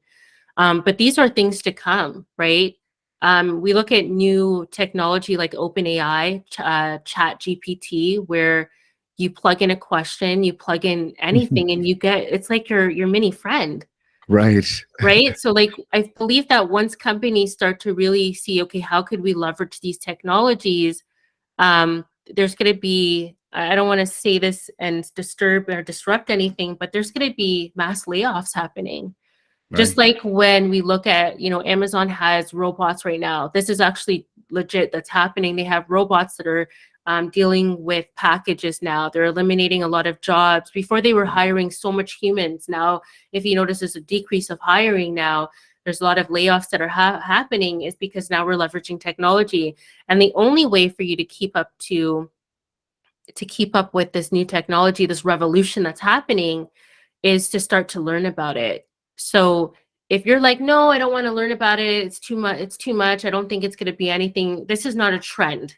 But these are things to come, right? We look at new technology like OpenAI, Chat GPT, where you plug in a question, you plug in anything, and it's like your mini friend, Right. right? So like I believe that once companies start to really see, okay, how could we leverage these technologies? There's going to be, I don't want to say this and disturb or disrupt anything, but there's going to be mass layoffs happening. Just Right. like when we look at, Amazon has robots right now. This is actually legit that's happening. They have robots that are dealing with packages now. They're eliminating a lot of jobs. Before they were hiring so much humans. Now, if you notice, there's a decrease of hiring now. There's a lot of layoffs that are happening, is because now we're leveraging technology. And the only way for you to keep up to to keep up with this new technology, this revolution that's happening, is to start to learn about it. So if you're like, no, I don't want to learn about it, it's too much, I don't think it's going to be anything. This is not a trend,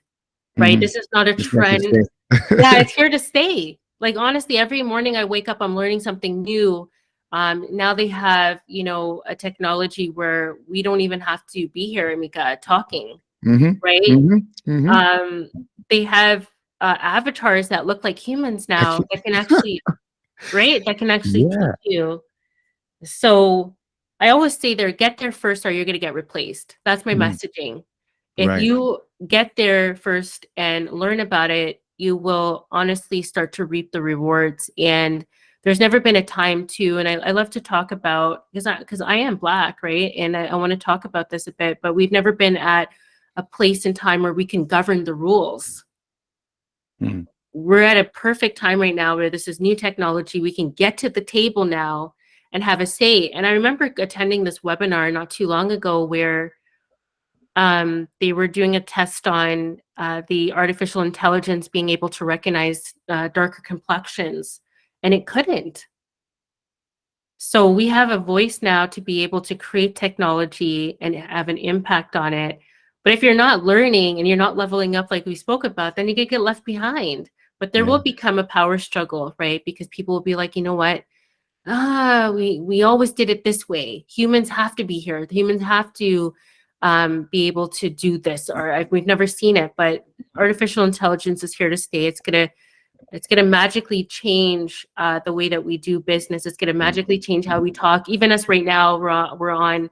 right? Hmm. This is not a It's here to trend. Yeah, stay. it's here to stay. Like, honestly, every morning I wake up, I'm learning something new. Now they have, a technology where we don't even have to be here, Emeka, talking, Hmm. right? Hmm. Hmm. Um, they have avatars that look like humans now that can actually, right? That can actually teach Yeah. you. So I always say there, get there first or you're going to get replaced. That's my Mm. messaging. If Right. you get there first and learn about it, you will honestly start to reap the rewards. And there's never been a time to, and I love to talk about, because I am Black, right? And I want to talk about this a bit, but we've never been at a place in time where we can govern the rules. Mm. We're at a perfect time right now where this is new technology. We can get to the table now and have a say. And I remember attending this webinar not too long ago where they were doing a test on the artificial intelligence being able to recognize darker complexions, and it couldn't. So we have a voice now to be able to create technology and have an impact on it. But if you're not learning and you're not leveling up like we spoke about, then you could get left behind. But there Yeah. will become a power struggle, right? Because people will be like, you know what? We always did it this way. Humans have to be here. Humans have to be able to do this. Or we've never seen it, but artificial intelligence is here to stay. It's gonna magically change the way that we do business. It's gonna magically change how we talk. Even us right now, we're on.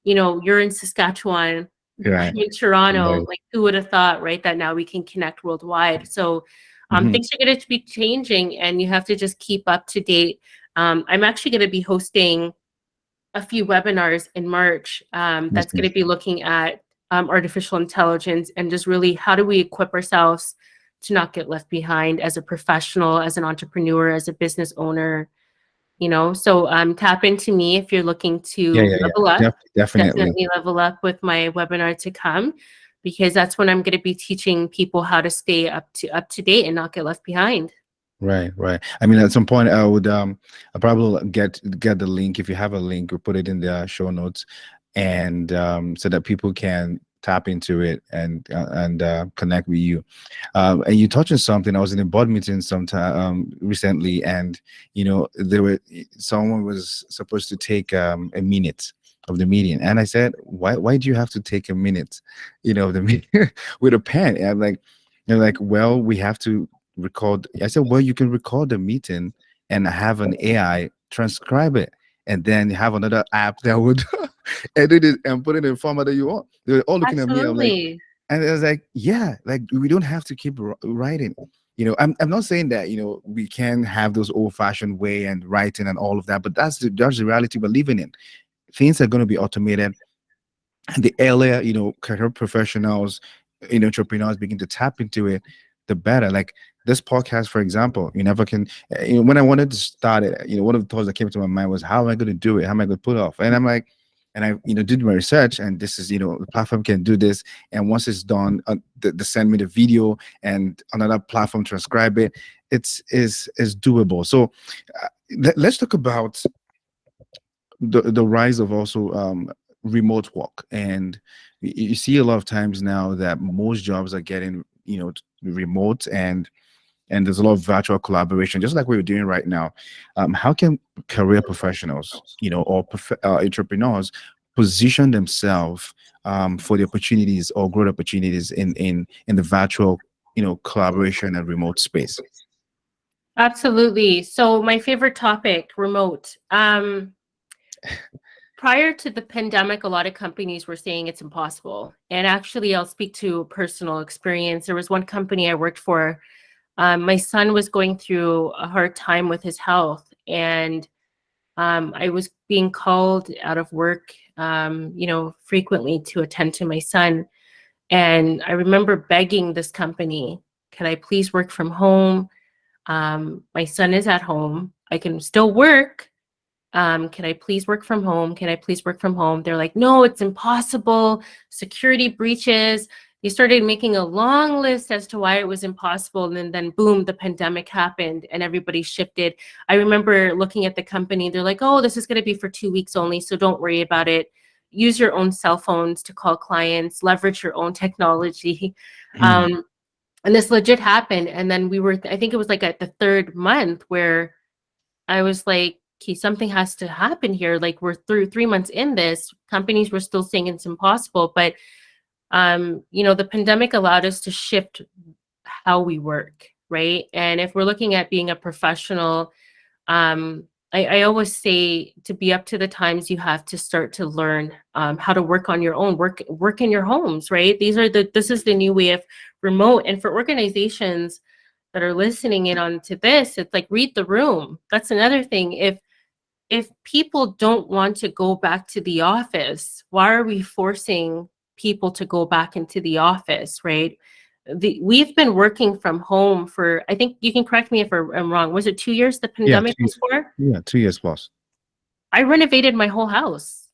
You're in Saskatchewan, Right. I'm in Toronto. Right. Like, who would have thought, right? That now we can connect worldwide. So Hmm. things are going to be changing, and you have to just keep up to date. I'm actually going to be hosting a few webinars in March that's going Awesome. to be looking at artificial intelligence and just really how do we equip ourselves to not get left behind as a professional, as an entrepreneur, as a business owner. So tap into me if you're looking Yeah. to Yeah. level Yeah. up. Definitely. Definitely level up with my webinar to come, because that's when I'm going to be teaching people how to stay up to date and not get left behind. Right, right. I mean, at some point, I probably will get the link. If you have a link, we'll put it in the show notes, and so that people can tap into it and connect with you. And you touched on something. I was in a board meeting sometime recently, and someone was supposed to take a minute of the meeting, and I said, "Why do you have to take a minute, of the meeting with a pen?" And I'm like, they're like, "Well, we have to record." I said, "Well, you can record the meeting and have an AI transcribe it, and then have another app that would edit it and put it in format that you want." They're all looking at me. I'm like, Absolutely. and I was like, yeah, like we don't have to keep writing. I'm not saying that, we can have those old-fashioned way and writing and all of that, but that's the reality we're living in. Things are going to be automated. And the earlier, career professionals, entrepreneurs begin to tap into it, the better. Like this podcast, for example, you never can. When I wanted to start it, one of the thoughts that came to my mind was, how am I going to do it? How am I going to pull it off? And I'm like, and I, did my research, and this is, the platform can do this. And once it's done, they send me the video, and another platform transcribe it. It's doable. So let's talk about the rise of also remote work. And you see a lot of times now that most jobs are getting remote, and there's a lot of virtual collaboration, just like we're doing right now. How can career professionals, or entrepreneurs position themselves for the opportunities or growth opportunities in the virtual collaboration and remote space? Absolutely. So my favorite topic, remote. Prior to the pandemic, a lot of companies were saying it's impossible. And actually, I'll speak to a personal experience. There was one company I worked for. My son was going through a hard time with his health, and I was being called out of work, frequently to attend to my son. And I remember begging this company, "Can I please work from home? My son is at home. I can still work. Can I please work from home? Can I please work from home?" They're like, "No, it's impossible. Security breaches. You started making a long list as to why it was impossible, and then boom, the pandemic happened and everybody shifted. I remember looking at the company, they're like, oh, this is going to be for 2 weeks only, so don't worry about it. Use your own cell phones to call clients, leverage your own technology. Mm. And this legit happened. And then we were, I think it was like at the third month where I was like, okay, something has to happen here. Like, we're through 3 months in this, companies were still saying it's impossible. But the pandemic allowed us to shift how we work, right? And if we're looking at being a professional, I always say, to be up to the times, you have to start to learn how to work on your own, work in your homes, right? This is the new way of remote. And for organizations that are listening in on to this, it's like, read the room. That's another thing. If people don't want to go back to the office, why are we forcing people to go back into the office, right? We've been working from home for, I think you can correct me if I'm wrong, was it 2 years the Yeah, pandemic was for? yeah, 2 years plus. I renovated my whole house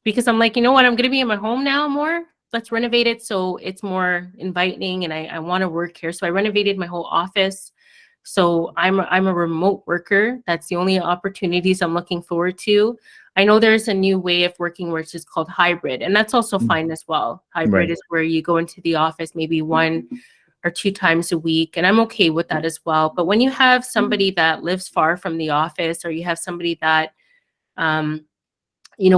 because I'm like, you know what, I'm going to be in my home now more. Let's renovate it so it's more inviting, and I want to work here. So I renovated my whole office. So I'm a remote worker. That's the only opportunities I'm looking forward to. I know there's a new way of working which is called hybrid, and that's also fine as well. Hybrid Right. is where you go into the office maybe 1 or 2 times a week, and I'm okay with that as well. But when you have somebody that lives far from the office, or you have somebody that um,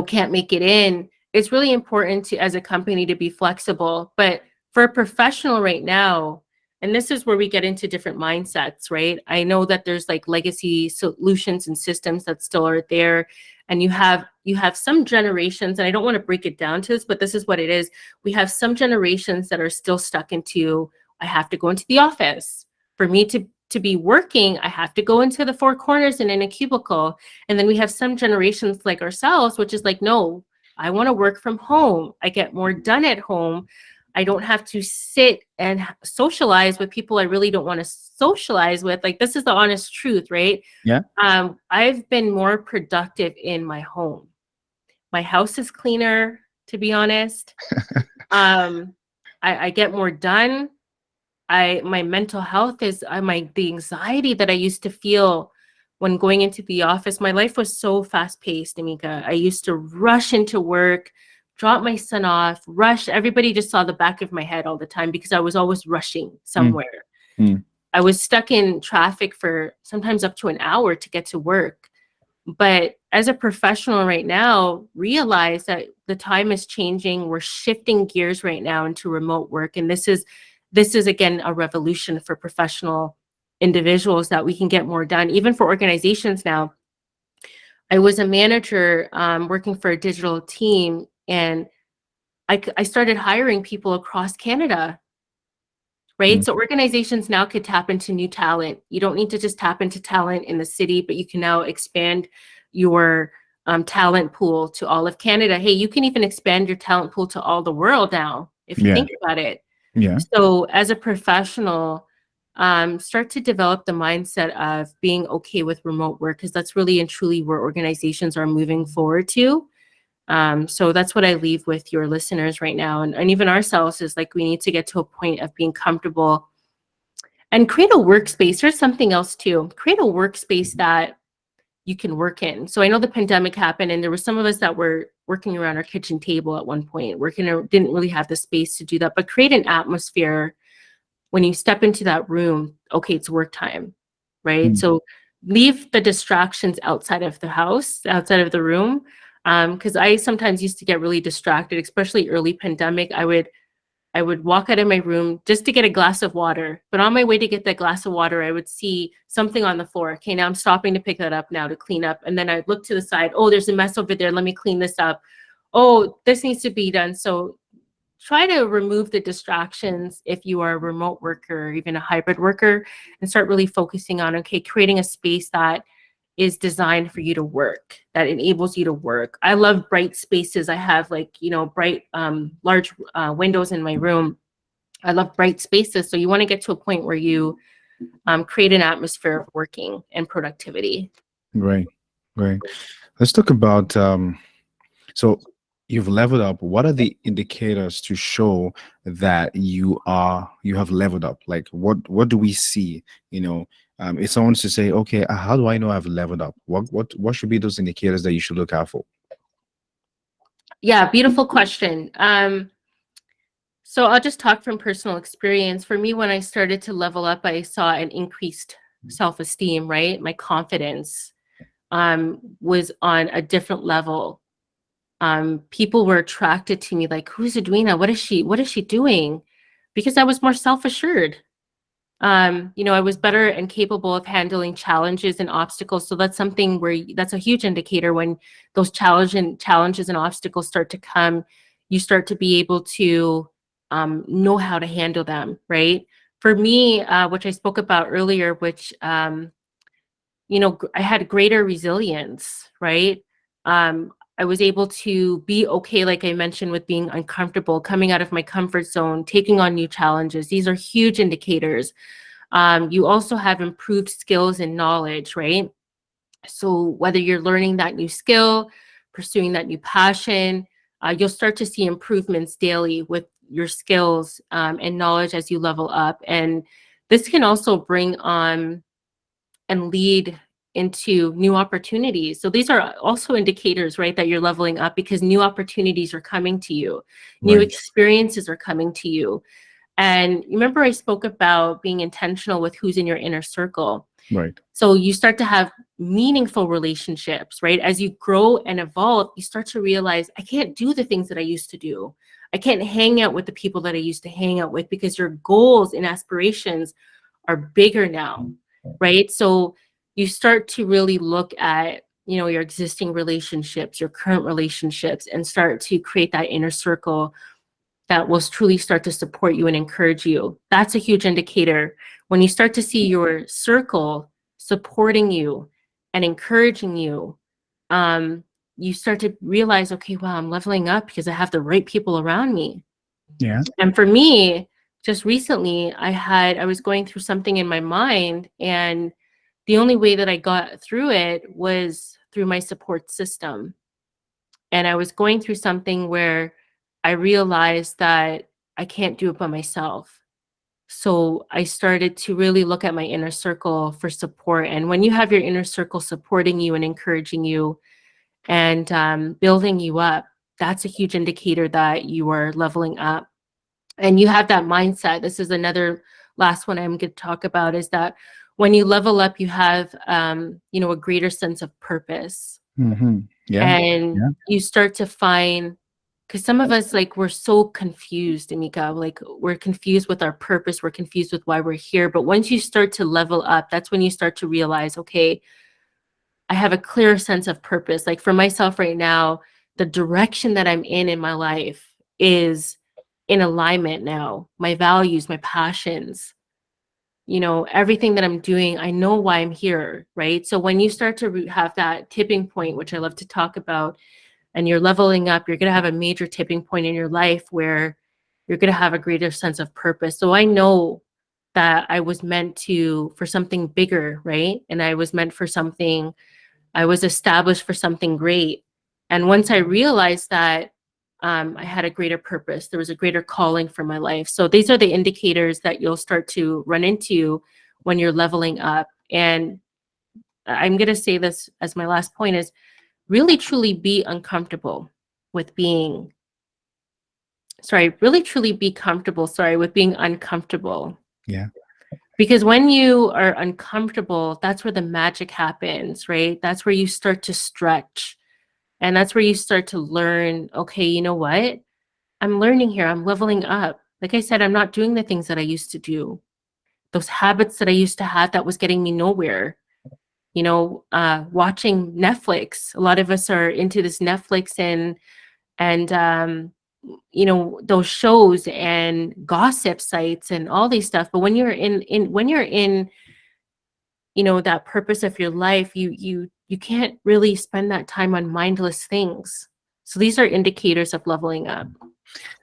can't make it in, it's really important to, as a company, to be flexible. But for a professional right now, and this is where we get into different mindsets, right? I know that there's like legacy solutions and systems that still are there. And you have some generations, and I don't want to break it down to this, but this is what it is. We have some generations that are still stuck into, I have to go into the office. For me to be working, I have to go into the four corners and in a cubicle. And then we have some generations like ourselves, which is like, no, I want to work from home. I get more done at home. I don't have to sit and socialize with people I really don't want to socialize with. Like, this is the honest truth, right? Yeah. I've been more productive in my home. My house is cleaner, to be honest. I get more done. My mental health is the anxiety that I used to feel when going into the office. My life was so fast paced, Emeka. I used to rush into work, drop my son off, rush. Everybody just saw the back of my head all the time because I was always rushing somewhere. Mm. I was stuck in traffic for sometimes up to an hour to get to work. But as a professional right now, realize that the time is changing. We're shifting gears right now into remote work. And this is again a revolution for professional individuals, that we can get more done, even for organizations now. I was a manager working for a digital team, and I started hiring people across Canada, right? Mm. So organizations now could tap into new talent. You don't need to just tap into talent in the city, but you can now expand your talent pool to all of Canada. Hey, you can even expand your talent pool to all the world now, if you Yeah. think about it. Yeah. So as a professional, start to develop the mindset of being okay with remote work, because that's really and truly where organizations are moving forward to. So that's what I leave with your listeners right now, and even ourselves, is like, we need to get to a point of being comfortable and create a workspace. There's something else too. Create a workspace that you can work in. So I know the pandemic happened, and there were some of us that were working around our kitchen table at one point, didn't really have the space to do that, but create an atmosphere when you step into that room. Okay, it's work time, right? Mm. So leave the distractions outside of the house, outside of the room. Because I sometimes used to get really distracted, especially early pandemic. I would walk out of my room just to get a glass of water. But on my way to get that glass of water, I would see something on the floor. Okay, now I'm stopping to pick that up now to clean up. And then I'd look to the side. Oh, there's a mess over there. Let me clean this up. Oh, this needs to be done. So try to remove the distractions if you are a remote worker or even a hybrid worker, and start really focusing on, okay, creating a space that is designed for you to work, that enables you to work. I love bright spaces. I have bright, large windows in my room. I love bright spaces. So you want to get to a point where you create an atmosphere of working and productivity. Right. Right. Let's talk about so you've leveled up, what are the indicators to show that you have leveled up? Like what do we see? If someone's to say, okay, how do I know I've leveled up? What should be those indicators that you should look out for? Yeah, beautiful question. So I'll just talk from personal experience. For me, when I started to level up, I saw an increased self-esteem, right? My confidence was on a different level. People were attracted to me, like, who's Edwina? What is she doing? Because I was more self-assured. I was better and capable of handling challenges and obstacles. So that's something that's a huge indicator when those challenges and obstacles start to come, you start to be able to know how to handle them, right? For me, which I spoke about earlier, which I had greater resilience, right? I was able to be okay, like I mentioned, with being uncomfortable, coming out of my comfort zone, taking on new challenges. These are huge indicators. You also have improved skills and knowledge, right? So whether you're learning that new skill, pursuing that new passion, you'll start to see improvements daily with your skills and knowledge as you level up. And this can also bring on and lead into new opportunities. So these are also indicators, right, that you're leveling up because new opportunities are coming to you, new Right. experiences are coming to you. And remember, I spoke about being intentional with who's in your inner circle. Right. So you start to have meaningful relationships, right? As you grow and evolve, you start to realize, I can't do the things that I used to do. I can't hang out with the people that I used to hang out with because your goals and aspirations are bigger now, right? So you start to really look at, your existing relationships, your current relationships, and start to create that inner circle that will truly start to support you and encourage you. That's a huge indicator. When you start to see your circle supporting you and encouraging you, you start to realize, okay, wow, I'm leveling up because I have the right people around me. Yeah. And for me, just recently, I was going through something in my mind, and the only way that I got through it was through my support system. And I was going through something where I realized that I can't do it by myself. So I started to really look at my inner circle for support. And when you have your inner circle supporting you and encouraging you and building you up, that's a huge indicator that you are leveling up. And you have that mindset. This is another last one I'm going to talk about is that when you level up, you have, a greater sense of purpose. Mm-hmm. Yeah. And Yeah. you start to find, because some of us, like, we're so confused, Emeka, like we're confused with our purpose, we're confused with why we're here. But once you start to level up, that's when you start to realize, okay, I have a clear sense of purpose. Like for myself right now, the direction that I'm in my life is in alignment now. My values, my passions, everything that I'm doing, I know why I'm here, right? So when you start to have that tipping point, which I love to talk about, and you're leveling up, you're going to have a major tipping point in your life where you're going to have a greater sense of purpose. So I know that I was meant for something bigger, right? And I was meant for something, I was established for something great. And once I realized that, I had a greater purpose, there was a greater calling for my life. So these are the indicators that you'll start to run into when you're leveling up. And I'm going to say this as my last point is really truly be uncomfortable with being, really truly be comfortable, with being uncomfortable. Yeah. Because when you are uncomfortable, that's where the magic happens, right? That's where you start to stretch. And that's where you start to learn, okay, you know what? I'm learning here. I'm leveling up. Like I said, I'm not doing the things that I used to do. Those habits that I used to have that was getting me nowhere. Watching Netflix. A lot of us are into this Netflix and those shows and gossip sites and all these stuff. But when you're in that purpose of your life, you can't really spend that time on mindless things. So these are indicators of leveling up.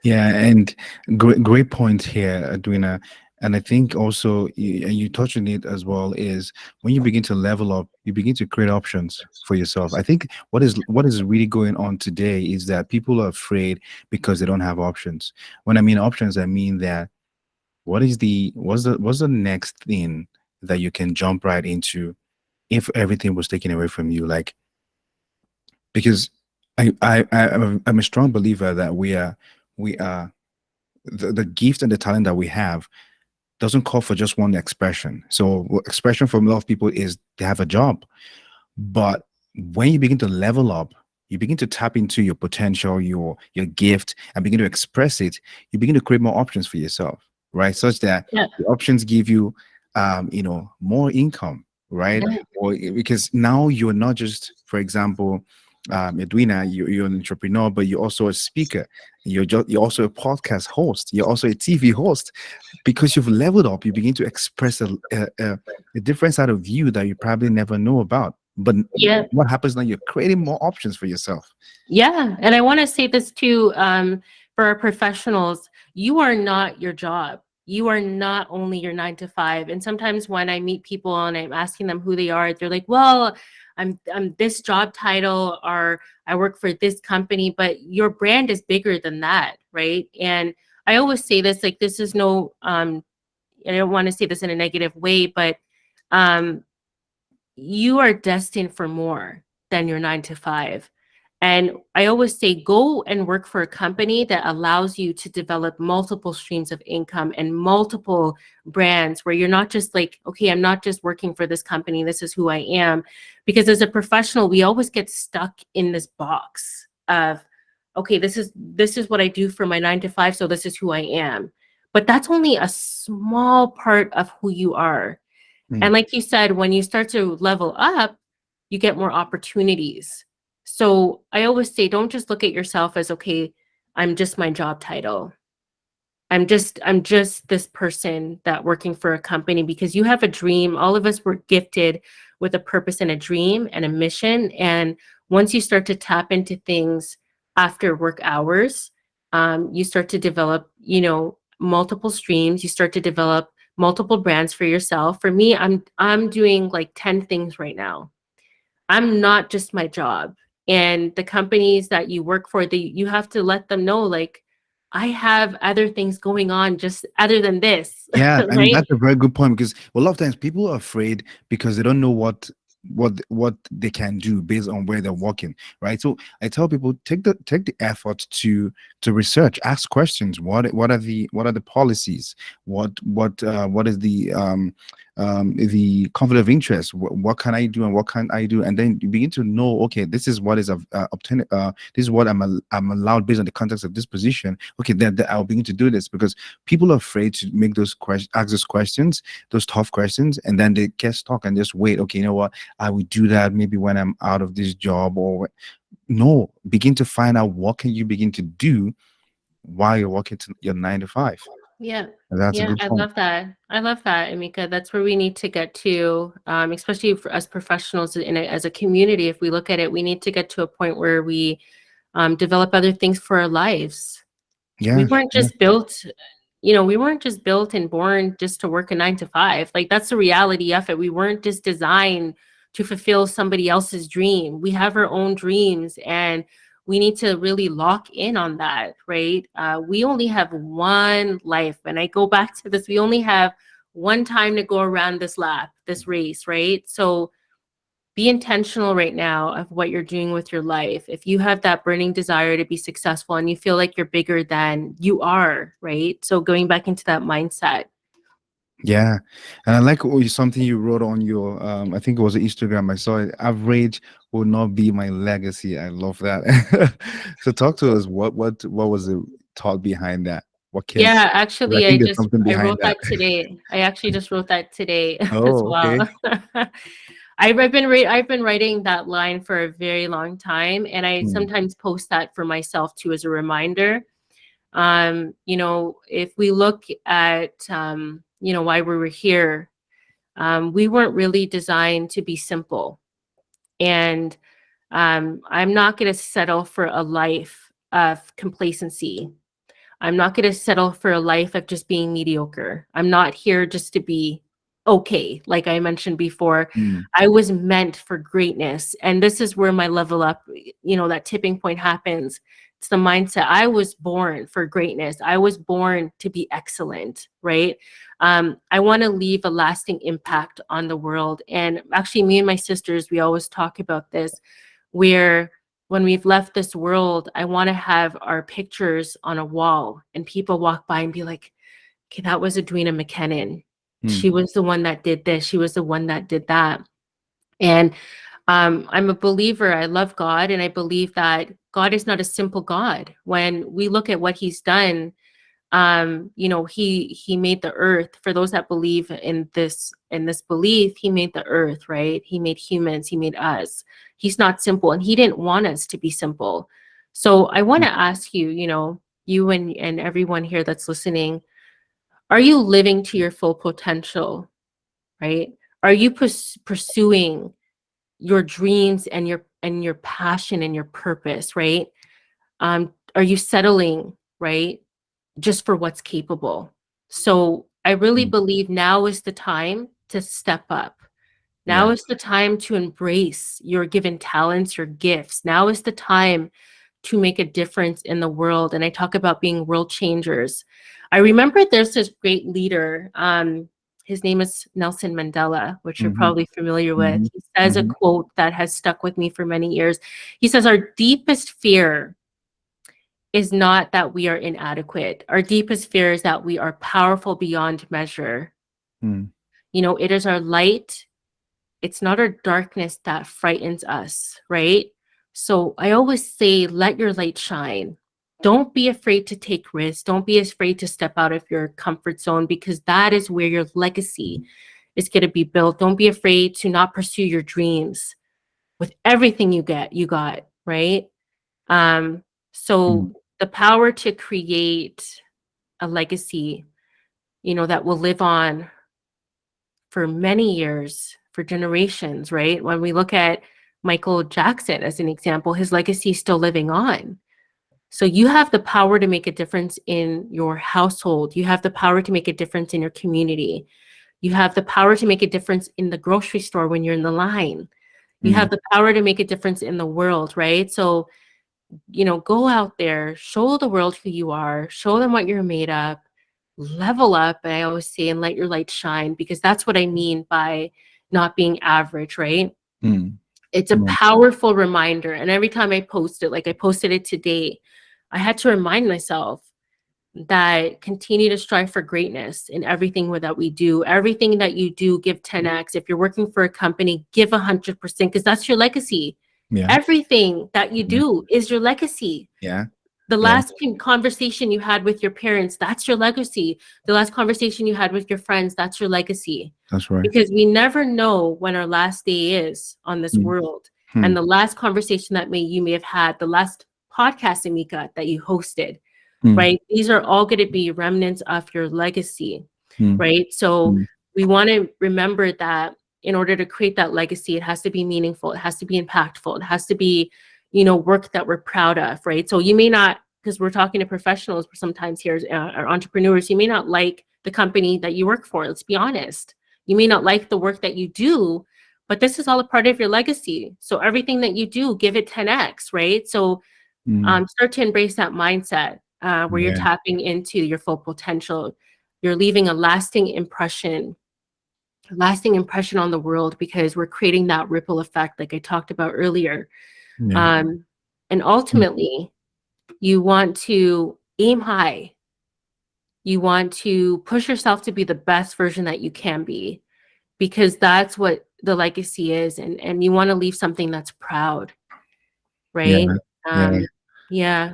Yeah, and great point here, Edwina. And I think also, and you touched on it as well, is when you begin to level up, you begin to create options for yourself. I think what is really going on today is that people are afraid because they don't have options. When I mean options, I mean that what's the next thing that you can jump right into if everything was taken away from you? Like, because I'm a strong believer that we are the gift and the talent that we have doesn't call for just one expression. So expression for a lot of people is they have a job. But when you begin to level up, you begin to tap into your potential, your gift, and begin to express it, you begin to create more options for yourself, right? Such that Yeah. the options give you more income, right? Yeah. Or because now you're not just, for example, Edwina, you're an entrepreneur, but you're also a speaker. You're also a podcast host. You're also a TV host. Because you've leveled up, you begin to express a different side of you that you probably never know about. But Yeah. what happens now? You're creating more options for yourself. Yeah. And I want to say this too, for our professionals, you are not your job. You are not only your 9 to 5. And sometimes when I meet people and I'm asking them who they are, they're like, well, I'm this job title, or I work for this company, but your brand is bigger than that, right? And I always say this, like, this is no, I don't want to say this in a negative way, but um, you are destined for more than your 9 to 5. And I always say, go and work for a company that allows you to develop multiple streams of income and multiple brands, where you're not just like, okay, I'm not just working for this company, this is who I am. Because as a professional, we always get stuck in this box of, okay, this is what I do for my 9 to 5, so this is who I am. But that's only a small part of who you are. And Mm. like you said, when you start to level up, you get more opportunities. So I always say, don't just look at yourself as, okay, I'm just my job title. I'm just this person that working for a company, because you have a dream. All of us were gifted with a purpose and a dream and a mission. And once you start to tap into things after work hours, you start to develop, multiple streams. You start to develop multiple brands for yourself. For me, I'm doing like 10 things right now. I'm not just my job. And the companies that you work for, you have to let them know, like, I have other things going on just other than this, Yeah, I mean right? that's a very good point because a lot of times people are afraid because they don't know what they can do based on where they're working, right? So I tell people take the effort to research, ask questions. What are the policies? What is the conflict of interest? What can I do and what can I do? And then you begin to know, okay, this is what is obtained. This is what I'm allowed based on the context of this position. Okay, then I'll begin to do this because people are afraid to make those questions, ask those questions, those tough questions, and then they get stuck and just wait. Okay, you know what? I will do that maybe when I'm out of this job no. Begin to find out what can you begin to do while you're working to your 9 to 5. Yeah. And that's a Yeah, good I point. love that. I love that, Emeka. That's where we need to get to, especially for us professionals as a community. If we look at it, we need to get to a point where we develop other things for our lives. We Yeah, weren't yeah, just built, we weren't just built and born just to work a 9 to 5. Like, that's the reality of it. We weren't just designed to fulfill somebody else's dream. We have our own dreams, and we need to really lock in on that, right? We only have one life. And I go back to this, we only have one time to go around this lap, this race, right? So be intentional right now of what you're doing with your life. If you have that burning desire to be successful and you feel like you're bigger than you are, right? So going back into that mindset. yeah. And I like something you wrote on your I think it was Instagram. I saw it. Average will not be my legacy. I love that. So talk to us. What was the thought behind that? What came? Yeah, 'Cause I actually, think there's something I behind wrote that. that today. I actually just wrote that today as Oh, well. okay. I've been writing that line for a very long time, and I Hmm. sometimes post that for myself too as a reminder. If we look at why we were here, we weren't really designed to be simple. And I'm not going to settle for a life of complacency. I'm not going to settle for a life of just being mediocre. I'm not here just to be okay. Like I mentioned before, Mm. I was meant for greatness. And this is where my level up, that tipping point happens. It's the mindset. I was born for greatness. I was born to be excellent, right? I want to leave a lasting impact on the world. And actually, me and my sisters, we always talk about this, where when we've left this world, I want to have our pictures on a wall and people walk by and be like, okay, that was Edwina Mckennon. Mm. She was the one that did this. She was the one that did that. And I'm a believer. I love God. And I believe that God is not a simple God. When we look at what he's done, he made the earth. For those that believe in this belief, he made the earth, right? He made humans, he made us. He's not simple, and he didn't want us to be simple. So I want to ask you, you and everyone here that's listening, are you living to your full potential, right? Are you pursuing your dreams and your passion and your purpose, right? Are you settling, right, just for what's capable? So I really Mm. believe now is the time to step up. Now Yeah. is the time to embrace your given talents, your gifts. Now is the time to make a difference in the world. And I talk about being world changers. I remember there's this great leader. His name is Nelson Mandela, which you're Mm-hmm. probably familiar with. Mm-hmm. He says a Mm-hmm. quote that has stuck with me for many years. He says, our deepest fear is not that we are inadequate. Our deepest fear is that we are powerful beyond measure. Mm. It is our light. It's not our darkness that frightens us, right? So I always say, let your light shine. Don't be afraid to take risks. Don't be afraid to step out of your comfort zone, because that is where your legacy is going to be built. Don't be afraid to not pursue your dreams with everything you got, right? Um, Mm. so the power to create a legacy, that will live on for many years, for generations, right? When we look at Michael Jackson as an example, his legacy is still living on. So you have the power to make a difference in your household. You have the power to make a difference in your community. You have the power to make a difference in the grocery store when you're in the line. You Mm. have the power to make a difference in the world, right? So, go out there, show the world who you are, show them what you're made of, level up, I always say, and let your light shine, because that's what I mean by not being average, right? Mm. It's a Yeah. powerful reminder. And every time I post it, like I posted it today, I had to remind myself that continue to strive for greatness in everything that we do. Everything that you do, give 10x. If you're working for a company, give 100%, because that's your legacy. Yeah. Everything that you Yeah. do is your legacy. Yeah. The Yeah. last conversation you had with your parents, that's your legacy. The last conversation you had with your friends, that's your legacy. That's right. Because we never know when our last day is on this Mm. world. Mm. And the last conversation that you may have had, the last podcast, Emeka, that you hosted, Mm. right? These are all going to be remnants of your legacy, Mm. right? So Mm. we want to remember that in order to create that legacy, it has to be meaningful. It has to be impactful. It has to be, work that we're proud of, right? So you may not, because we're talking to professionals sometimes here, or entrepreneurs, you may not like the company that you work for. Let's be honest. You may not like the work that you do, but this is all a part of your legacy. So everything that you do, give it 10x, right? So Mm. start to embrace that mindset, where you're Yeah. tapping into your full potential. You're leaving a lasting impression on the world, because we're creating that ripple effect, like I talked about earlier. Yeah. And Mm. ultimately, you want to aim high. You want to push yourself to be the best version that you can be, because that's what the legacy is. And you want to leave something that's proud, Yeah. right? Yeah. Yeah.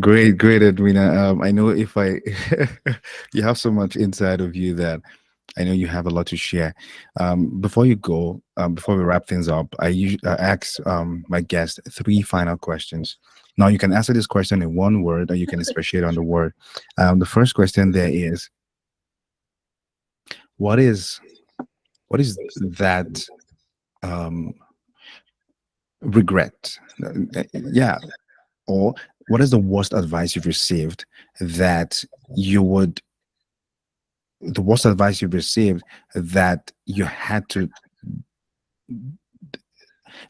Great, great, Edwina. I know if I you have so much inside of you that I know you have a lot to share. Before you go, before we wrap things up, I usually ask my guest three final questions. Now you can answer this question in one word, or you can expatiate on the word. The first question there is, what is what is that um, regret? Yeah, or what is the worst advice you've received that you would the worst advice you've received that you had to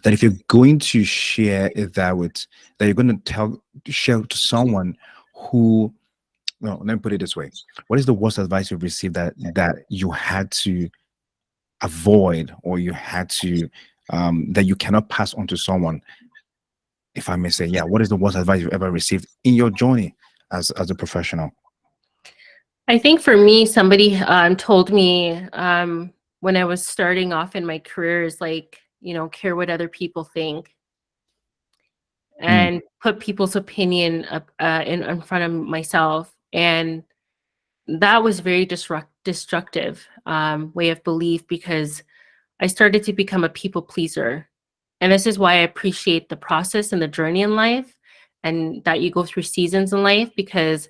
that if you're going to share that with that you're going to share to someone who no, let me put it this way. What is the worst advice you've received that you had to avoid, or you had to that you cannot pass on to someone, if I may say? Yeah, what is the worst advice you've ever received in your journey as a professional? I think for me, somebody told me when I was starting off in my career is like, care what other people think Mm, and put people's opinion up, in front of myself. And that was very destructive way of belief, because I started to become a people pleaser. And this is why I appreciate the process and the journey in life, and that you go through seasons in life, because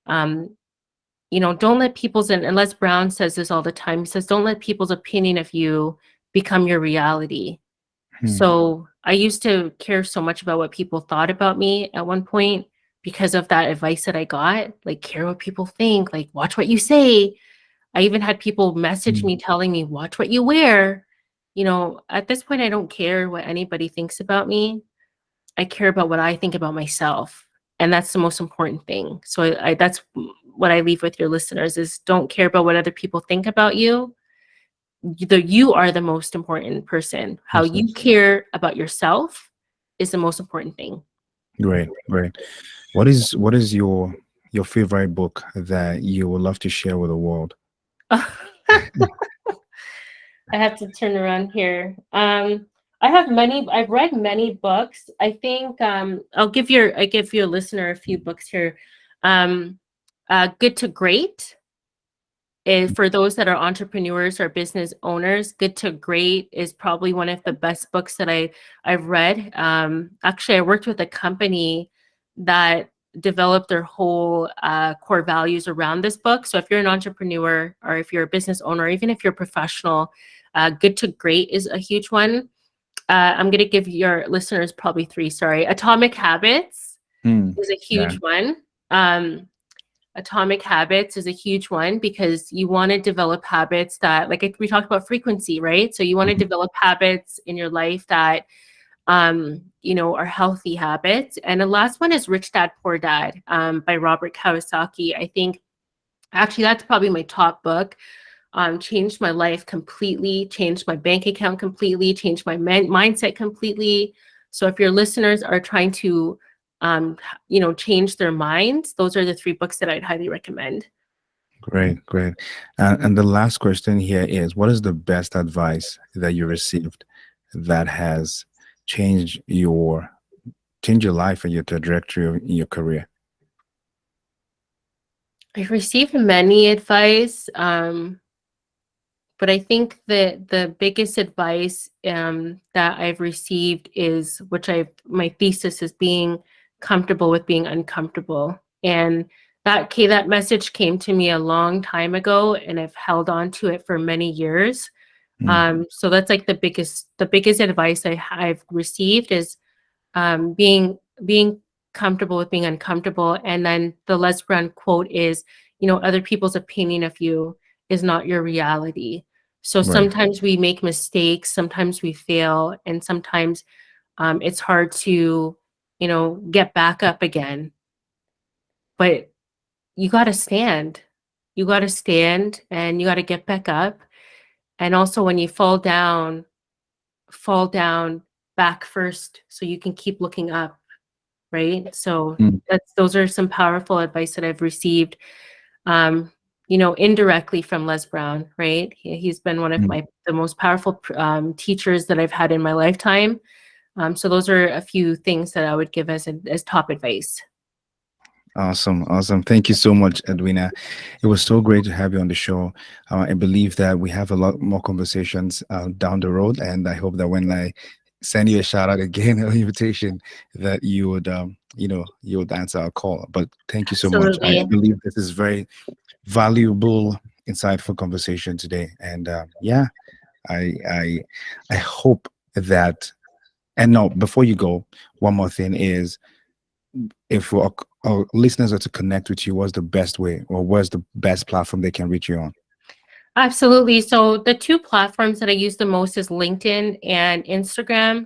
um, don't let people's, and Les Brown says this all the time. He says, don't let people's opinion of you become your reality. mm, So I used to care so much about what people thought about me at one point because of that advice that I got, like, care what people think, like, watch what you say. I even had people message mm. me telling me, watch what you wear. At this point, I don't care what anybody thinks about me. I care about what I think about myself. And that's the most important thing. So that's what I leave with your listeners is, don't care about what other people think about you. You are the most important person. How Awesome. you care about yourself is the most important thing. Great, great. What is your favorite book that you would love to share with the world? I have to turn around here. I've read many books. I think I give your listener a few books here. Um, Good to Great is for those that are entrepreneurs or business owners. Good to Great is probably one of the best books that I've read. Actually, I worked with a company that developed their whole core values around this book. So if you're an entrepreneur, or if you're a business owner, or even if you're a professional, Good to Great is a huge one. I'm going to give your listeners probably three. Sorry, Atomic Habits Mm, is a yeah. huge one. Um, Atomic Habits is a huge one, because you want to develop habits that, like we talked about frequency, right? So you want to Mhm. develop habits in your life that, are healthy habits. And the last one is Rich Dad Poor Dad by Robert Kiyosaki. I think actually that's probably my top book. Changed my life completely, changed my bank account completely, changed my mindset completely. So if your listeners are trying to, change their minds, those are the three books that I'd highly recommend. Great, great. And the last question here is, what is the best advice that you received that has changed your life and your trajectory in your career? I've received many advice, but I think that the biggest advice that I've received is, my thesis is being comfortable with being uncomfortable. And that message came to me a long time ago, and I've held on to it for many years. Mm, So that's like the biggest advice I've received is being comfortable with being uncomfortable. And then the Les Brown quote is, other people's opinion of you is not your reality. So right. sometimes we make mistakes, sometimes we fail, and sometimes it's hard to, get back up again. But you got to stand. You got to stand and you got to get back up. And also, when you fall down back first so you can keep looking up, right? So Mm, those are some powerful advice that I've received, indirectly from Les Brown, right? He's been one of mm. the most powerful teachers that I've had in my lifetime. So those are a few things that I would give as top advice. Awesome, awesome. Thank you so much, Edwina. It was so great to have you on the show. I believe that we have a lot more conversations down the road, and I hope that when I send you a shout out again, an invitation, that you would answer our call. But thank you so much. I Absolutely. believe this is very valuable, insightful conversation today, and yeah, I I I hope that. And no, before you go, one more thing is, if our listeners are to connect with you, what's the best way, or what's the best platform they can reach you on? Absolutely. So the two platforms that I use the most is LinkedIn and Instagram.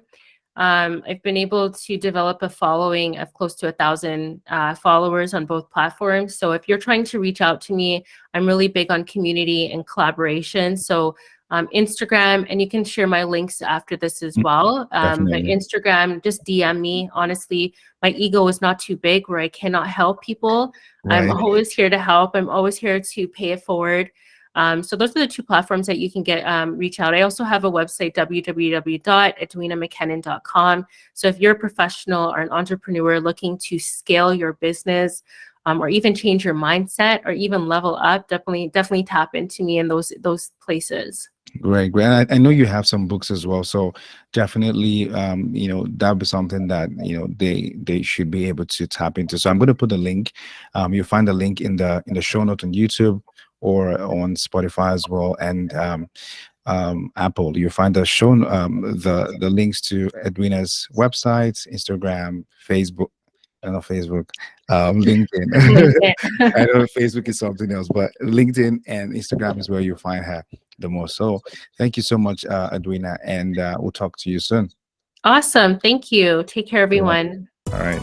I've been able to develop a following of close to 1,000 followers on both platforms. So if you're trying to reach out to me, I'm really big on community and collaboration. So Instagram, and you can share my links after this as Mm, well. But definitely. Instagram, just DM me. Honestly, my ego is not too big where I cannot help people. I'm Right. always here to help. I'm always here to pay it forward. So those are the two platforms that you can get reach out. I also have a website, www.edwinamckennon.com. So if you're a professional or an entrepreneur looking to scale your business, or even change your mindset, or even level up, definitely tap into me in those places. Great, great. And I know you have some books as well, so definitely, that'll be something that they should be able to tap into. So I'm going to put the link. You'll find the link in the show note on YouTube or on Spotify as well, and Apple. You'll find the links to Edwina's website, Instagram, Facebook. I know Facebook, LinkedIn. LinkedIn. I know Facebook is something else, but LinkedIn and Instagram is where you find her the most. So thank you so much, Edwina, and we'll talk to you soon. Awesome. Thank you. Take care, You're welcome. everyone. All right.